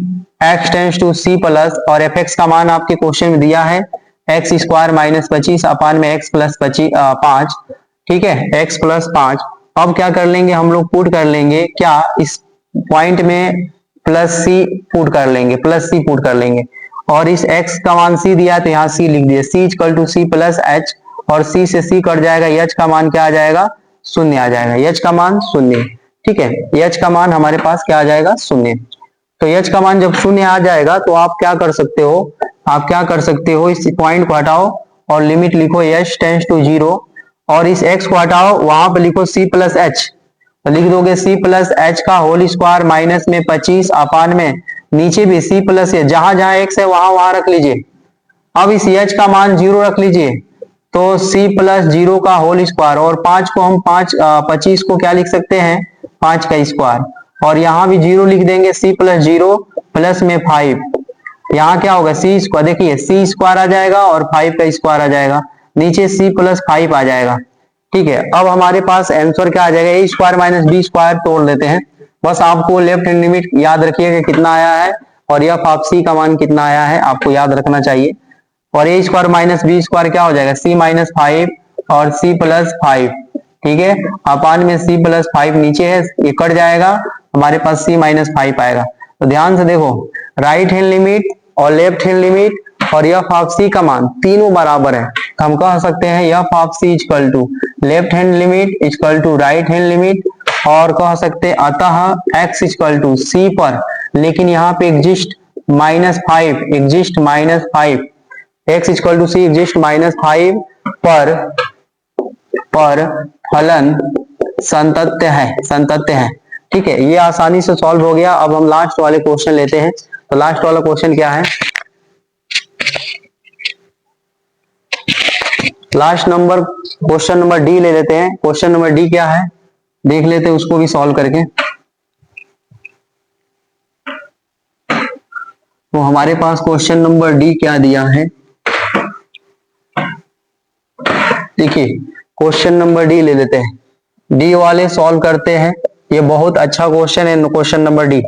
x tends to c plus और fx का मान आपके क्वेश्चन में दिया है x स्क्वायर माइनस 25 अपान में x प्लस 5। ठीक है, x प्लस 5। अब क्या कर लेंगे हम लोग, पुट कर लेंगे क्या, इस पॉइंट में प्लस सी पुट कर लेंगे, प्लस सी पुट कर लेंगे और इस x का मान c दिया है तो यहाँ c लिख दिए, c equal to c plus h और c से c कट जाएगा, h का मान क्या आ जाएगा, शून्य आ जाएगा, h का मान शून्य। ठीक है, h का मान हमारे पास क्या आ जाएगा, शून्य। तो h का मान जब शून्य आ जाएगा तो आप क्या कर सकते हो, आप क्या कर सकते हो, इस पॉइंट को हटाओ और लिमिट लिखो h टेंस टू 0 और इस x को हटाओ, वहां पे लिखो c प्लस h, तो लिख दोगे c प्लस h का होल स्क्वायर माइनस में 25 अपान में नीचे भी c प्लस h, जहां जहां x है वहां वहां रख लीजिए। अब इस h का मान 0 रख लीजिए, तो c प्लस 0 का होल स्क्वायर और 5 को हम 25 को क्या लिख सकते हैं, 5 का स्क्वायर और यहाँ भी 0 लिख देंगे, c प्लस 0 प्लस में 5, यहाँ क्या होगा c स्क्वायर, देखिए c स्क्वायर आ जाएगा और 5 का स्क्वायर आ जाएगा, नीचे c प्लस 5 आ जाएगा। ठीक है, अब हमारे पास आंसर क्या आ जाएगा, ए स्क्वायर माइनस बी स्क्वायर तोड़ लेते हैं। बस आपको लेफ्ट हैंड लिमिट याद रखिएगा कितना आया है और एफ ऑफ सी का मान कितना आया है, आपको याद रखना चाहिए। और ए स्क्वायर माइनस बी स्क्वायर क्या हो जाएगा, सी माइनस 5 और सी प्लस 5। ठीक है, अपान में सी प्लस 5 नीचे है, ये कट जाएगा, हमारे पास सी माइनस 5 आएगा। तो ध्यान से देखो, राइट हैंड लिमिट और लेफ्ट हैंड लिमिट और एफ ऑफ सी का मान तीनों बराबर है, तो हम कह सकते हैं f of C equal to left hand limit equal to right hand limit, और कह सकते हैं अतः x इक्वल टू सी पर, लेकिन यहाँ पे exist -5, exist -5, x equal to c exist -5 पर फलन संतत्य है, संतत्य है। ठीक है, ये आसानी से सॉल्व हो गया। अब हम लास्ट वाले क्वेश्चन लेते हैं। तो लास्ट वाला क्वेश्चन क्या है, last number question number D ले लेते हैं। क्वेश्चन नंबर डी क्या है देख लेते हैं, उसको भी सॉल्व करके। तो हमारे पास क्वेश्चन नंबर डी क्या दिया है, देखिए क्वेश्चन नंबर डी ले लेते हैं, डी वाले सॉल्व करते हैं। ये बहुत अच्छा क्वेश्चन है क्वेश्चन नंबर डी,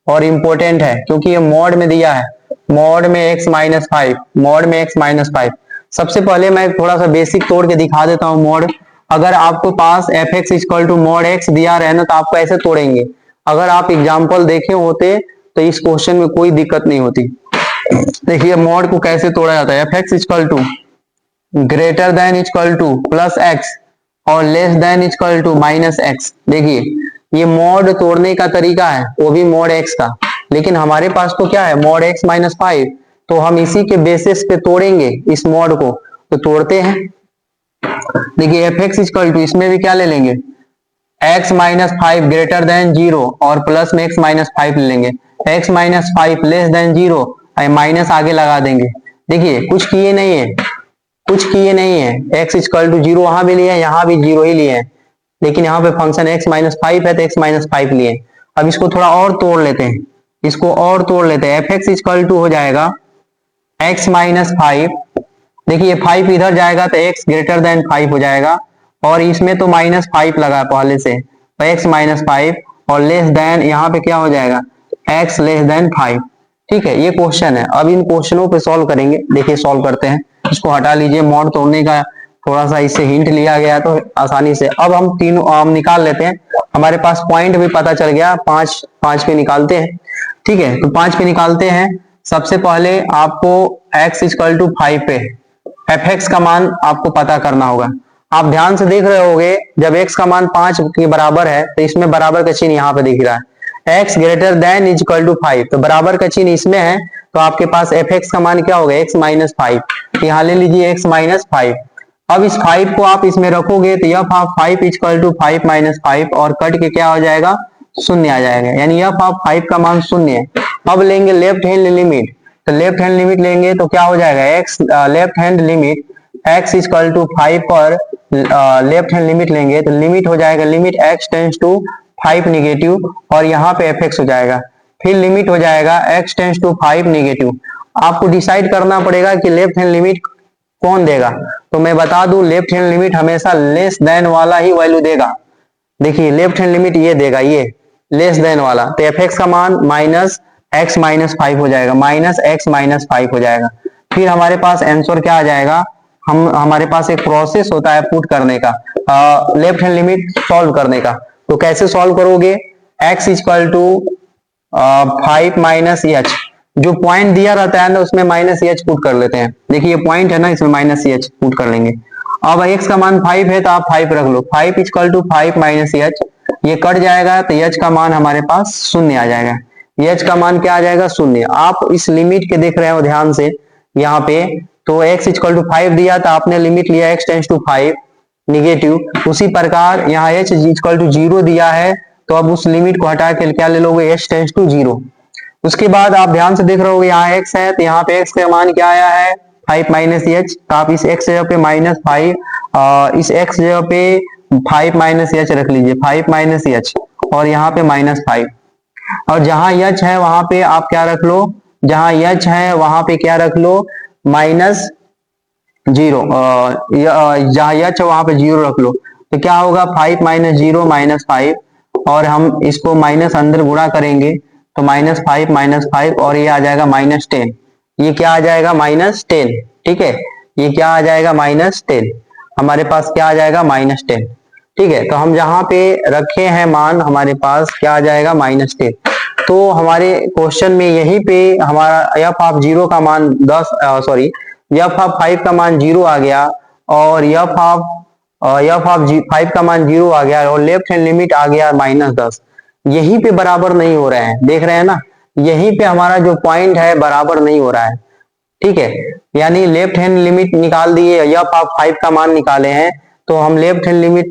और इंपॉर्टेंट है क्योंकि ये मॉड में दिया है, मॉड में x-5, मॉड में x-5। सबसे पहले मैं थोड़ा सा बेसिक तोड़ के दिखा देता हूँ मॉड। अगर आपको पास fx equal to mod x दिया रहना तो आपको ऐसे तोड़ेंगे। अगर आप एग्जाम्पल देखे होते तो इस क्वेश्चन में कोई दिक्कत नहीं होती। देखिए मॉड को कैसे तोड़ा जाता है, fx equal to greater than equal to plus x और less than equal to minus x। देखिए ये मॉड तोड़ने का तरीका है, वो भी मॉड x का, लेकिन हमारे पास तो क्या है मॉड x-5, तो हम इसी के बेसिस पे तोड़ेंगे इस मॉड को। तो तोड़ते हैं, देखिए fx इक्वल टू इसमें भी क्या ले लेंगे, x-5 ग्रेटर देन 0 और प्लस में x-5 ले लेंगे, x-5 लेस देन 0 माइनस आगे लगा देंगे। देखिए कुछ किए नहीं है, कुछ किए नहीं है, x इक्वल टू 0 वहां भी लिए हैं, यहाँ भी 0 ही लिए हैं, लेकिन यहाँ पे फंक्शन x माइनस 5 है तो x माइनस 5 लिए। अब इसको थोड़ा और तोड़ लेते हैं, इसको और तोड़ लेते हैं। fx इक्वल टू हो जाएगा x माइनस 5। देखिए 5 इधर जाएगा तो x ग्रेटर देन 5 हो जाएगा, और इसमें तो माइनस 5 लगा पहले से, तो x माइनस 5 और लेस देन यहाँ पे क्या हो जाएगा x लेस देन 5। ठीक है, ये क्वेश्चन है। अब इन क्वेश्चनों पे सॉल्व करेंगे। देखिए सॉल्व करते हैं, इसको हटा लीजिए, मॉड तोड़ने का थोड़ा सा इससे हिंट लिया गया तो आसानी से। अब हम तीनों हम निकाल लेते हैं, हमारे पास पॉइंट भी पता चल गया। 5 पे निकालते हैं। ठीक है, तो 5 पे निकालते हैं। सबसे पहले आपको x इक्वल टू 5 पे fx का मान आपको पता करना होगा। आप ध्यान से देख रहे होगे, जब x का मान 5 के बराबर है तो इसमें बराबर का चिन्ह यहाँ पे दिख रहा है, x greater than is equal to 5, तो बराबर का चिन्ह इसमें है, तो आपके पास fx का मान क्या होगा x माइनस 5। यहाँ ले लीजिए x माइनस 5। अब इस 5 को आप इसमें रखोगे तो f of 5 equal to 5 minus 5, और कट के क्या हो जाएगा, शून्य आ जाएगा, यानी f ऑफ 5 का मान शून्य है। अब लेंगे लेफ्ट हैंड लिमिट, तो लेफ्ट हैंड लिमिट लेंगे तो क्या हो जाएगा, x left hand limit x equal to 5 पर लेफ्ट हैंड लिमिट लेंगे तो लिमिट हो जाएगा, limit x tends to 5 negative, और यहाँ पे fx हो जाएगा। फिर लिमिट हो जाएगा x टेंस टू 5 निगेटिव। आपको डिसाइड करना पड़ेगा कि लेफ्ट हैंड लिमिट कौन देगा। तो मैं बता दूं, लेफ्ट हैंड लिमिट हमेशा लेस देन वाला ही वैल्यू देगा। देखिए लेफ्ट हैंड लिमिट ये देगा, ये लेस देन वाला, तो fx का मान माइनस x माइनस 5 हो जाएगा, माइनस x माइनस 5 हो जाएगा। फिर हमारे पास आंसर क्या आ जाएगा, हमारे पास एक प्रोसेस होता है पुट करने का, लेफ्ट हैंड लिमिट सॉल्व करने का। तो कैसे सॉल्व करोगे, x equal to 5 minus h, जो पॉइंट दिया रहता है ना उसमें माइनस एच पुट कर लेते हैं। देखिए ये पॉइंट है ना, इसमें माइनस एच पुट कर लेंगे। अब x का मान 5 है तो आप 5 रख लो, 5 इक्वल टू 5 माइनस एच, ये कट जाएगा तो h का मान हमारे पास शून्य आ जाएगा। h का मान क्या आ जाएगा, शून्य। आप इस लिमिट के देख रहे हो ध्यान से यहाँ पे, तो x इक्वल टू 5 दिया तो आपने लिमिट लिया x टेंस टू 5 निगेटिव। उसी प्रकार यहाँ h इक्वल टू 0 दिया है, तो अब उस लिमिट को हटा के क्या ले लोगे, h टेंस टू 0। उसके बाद आप ध्यान से देख रहे हो यहाँ x है, तो यहाँ पे x का मान क्या आया है, 5 माइनस एच, तो आप इस x जगह पे माइनस 5, इस x जगह पे 5 माइनस एच रख लीजिए, 5 माइनस एच, और यहाँ पे माइनस 5। और जहां h है वहां पे आप क्या रख लो, जहां h है वहां पे क्या रख लो, माइनस 0, जहां h है वहां पे 0 रख लो। तो क्या होगा, 5 माइनस 0 माइनस 5, और हम इसको माइनस अंदर गुणा करेंगे तो माइनस 5 माइनस 5, और ये आ जाएगा माइनस 10। ये क्या आ जाएगा, माइनस 10। ठीक है, ये क्या आ जाएगा, माइनस 10। हमारे पास क्या आ जाएगा, माइनस 10। ठीक है, तो हम जहां पे रखे हैं मान, हमारे पास क्या आ जाएगा, माइनस 10। तो हमारे क्वेश्चन में यहीं पे हमारा f ऑफ 0 का मान 10, सॉरी f ऑफ 5 का मान 0 आ गया, और f ऑफ 5 का मान 0 आ गया, और लेफ्ट हैंड लिमिट आ गया माइनस 10। यहीं पे बराबर नहीं हो रहे हैं, देख रहे हैं ना, यहीं पे हमारा जो पॉइंट है बराबर नहीं हो रहा है। ठीक है, यानी लेफ्ट हैंड लिमिट निकाल दिए, f ऑफ 5 का मान निकाले हैं, तो हम left hand limit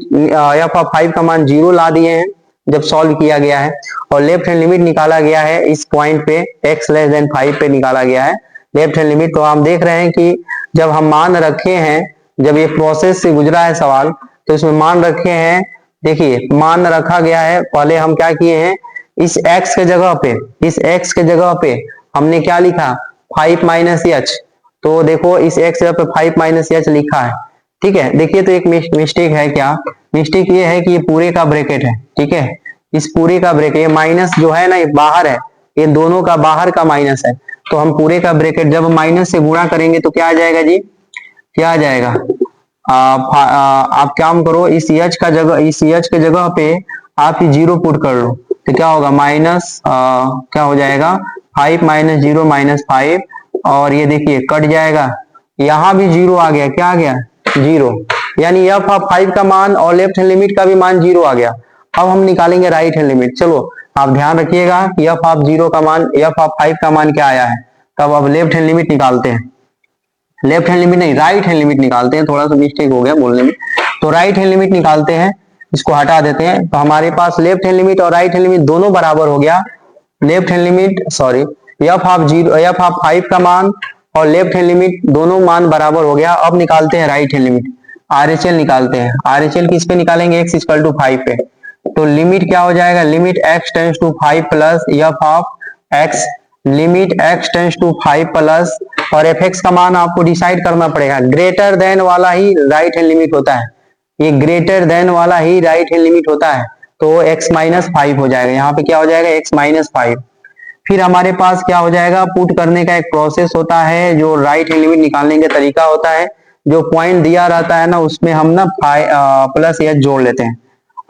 f of 5 का मान 0 ला दिए हैं जब सॉल्व किया गया है, और लेफ्ट हैंड लिमिट निकाला गया है इस पॉइंट पे, x लेस देन 5 पे निकाला गया है लेफ्ट हैंड लिमिट। तो हम देख रहे हैं कि जब हम मान रखे हैं, जब ये प्रोसेस से गुजरा है सवाल, तो इसमें मान रखे हैं। देखिए मान रखा गया है, पहले हम क्या किए हैं, इस x के जगह पे, इस x के जगह पे हमने क्या लिखा, 5 माइनस एच। तो देखो इस x जगह पे 5 माइनस एच लिखा है। ठीक है, देखिए तो एक मिस्टेक है, क्या मिस्टेक ये है कि ये पूरे का ब्रैकेट है। ठीक है, इस पूरे का ब्रैकेट, ये माइनस जो है ना ये बाहर है, ये दोनों का बाहर का माइनस है, तो हम पूरे का ब्रैकेट जब माइनस से गुणा करेंगे तो क्या आ जाएगा जी, क्या आ जाएगा, आप काम करो, इस एच का जगह, इस एच के जगह पे आप 0 पुट कर लो, तो क्या होगा, माइनस क्या हो जाएगा, 5 माइनस 0 माइनस 5, और ये देखिए कट जाएगा, यहां भी 0 आ गया, क्या आ गया, 0, यानी f ऑफ 5 का मान और लेफ्ट हैंड लिमिट का भी मान 0 आ गया। अब हम निकालेंगे राइट हैंड लिमिट। चलो आप ध्यान रखिएगा कि f ऑफ 0 का मान, f ऑफ 5 का मान क्या आया है। तब अब लेफ्ट हैंड लिमिट निकालते हैं, लेफ्ट हैंड लिमिट नहीं, राइट हैंड लिमिट निकालते हैं, थोड़ा सा मिस्टेक हो गया बोलने में। तो राइट हैंड लिमिट निकालते हैं, इसको हटा देते हैं, तो हमारे पास लेफ्ट हैंड लिमिट और राइट हैंड लिमिट दोनों बराबर हो गया। Left hand limit, sorry, f of 5 का मान और लेफ्ट हैंड लिमिट दोनों मान बराबर हो गया। अब निकालते हैं राइट हैंड लिमिट, आरएचएल निकालते हैं। आरएचएल किस पे निकालेंगे, x इक्वल टू 5 पे। तो लिमिट क्या हो जाएगा, limit x tends to 5 plus f of x, limit x tends to 5 plus, और fx का मान आपको डिसाइड करना पड़ेगा। ग्रेटर देन वाला ही राइट हैंड लिमिट होता है, ये ग्रेटर देन वाला ही राइट हैंड लिमिट होता है। तो x माइनस 5 हो जाएगा, यहाँ पे क्या हो जाएगा, x माइनस 5। फिर हमारे पास क्या हो जाएगा, पुट करने का एक प्रोसेस होता है, जो राइट हैंड लिमिट निकालने का तरीका होता है। जो पॉइंट दिया रहता है ना, उसमें हम ना प्लस एच जोड़ लेते हैं।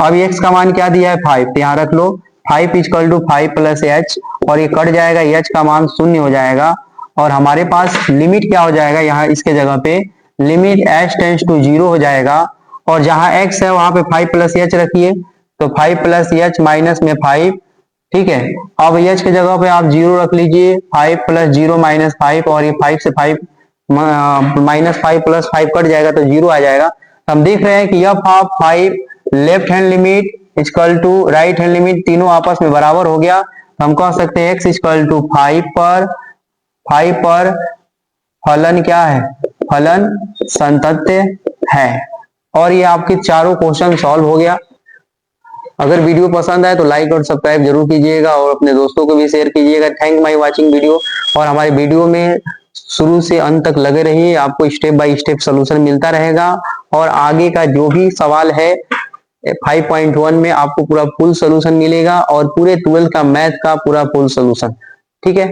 अब x का मान क्या दिया है, 5, तो यहाँ रख लो 5 इक्वल टू 5 प्लस एच, और ये कट जाएगा, h का मान 0 हो जाएगा। और हमारे पास लिमिट क्या हो जाएगा, यहाँ इसके जगह पे लिमिट h टेंस टू 0 हो जाएगा, और जहां x है वहां पे 5 प्लस एच रखिए, तो 5 प्लस एच माइनस में 5, ठीक है। अब h के जगह पे आप 0 रख लीजिए, 5 प्लस 0 माइनस 5, और ये 5 से 5 माइनस 5 प्लस 5 कट जाएगा तो 0 आ जाएगा। तो हम देख रहे हैं कि f of 5 left hand limit equal to right hand limit तीनों आपस में बराबर हो गया। तो हम कह सकते हैं x इक्वल टू 5 पर फलन क्या है, फलन संतत्य है। और ये आपके चारों क्वेश्चन सॉल्व हो गया। अगर वीडियो पसंद आए तो लाइक और सब्सक्राइब जरूर कीजिएगा, और अपने दोस्तों को भी शेयर कीजिएगा। Thank my watching video. और हमारे वीडियो में शुरू से अंत तक लगे रहिए, आपको स्टेप बाय स्टेप सोल्यूशन मिलता रहेगा। और आगे का जो भी सवाल है 5.1 में आपको पूरा फुल सोल्यूशन मिलेगा, और पूरे 12 का मैथ का पूरा फुल सोल्यूशन, ठीक है।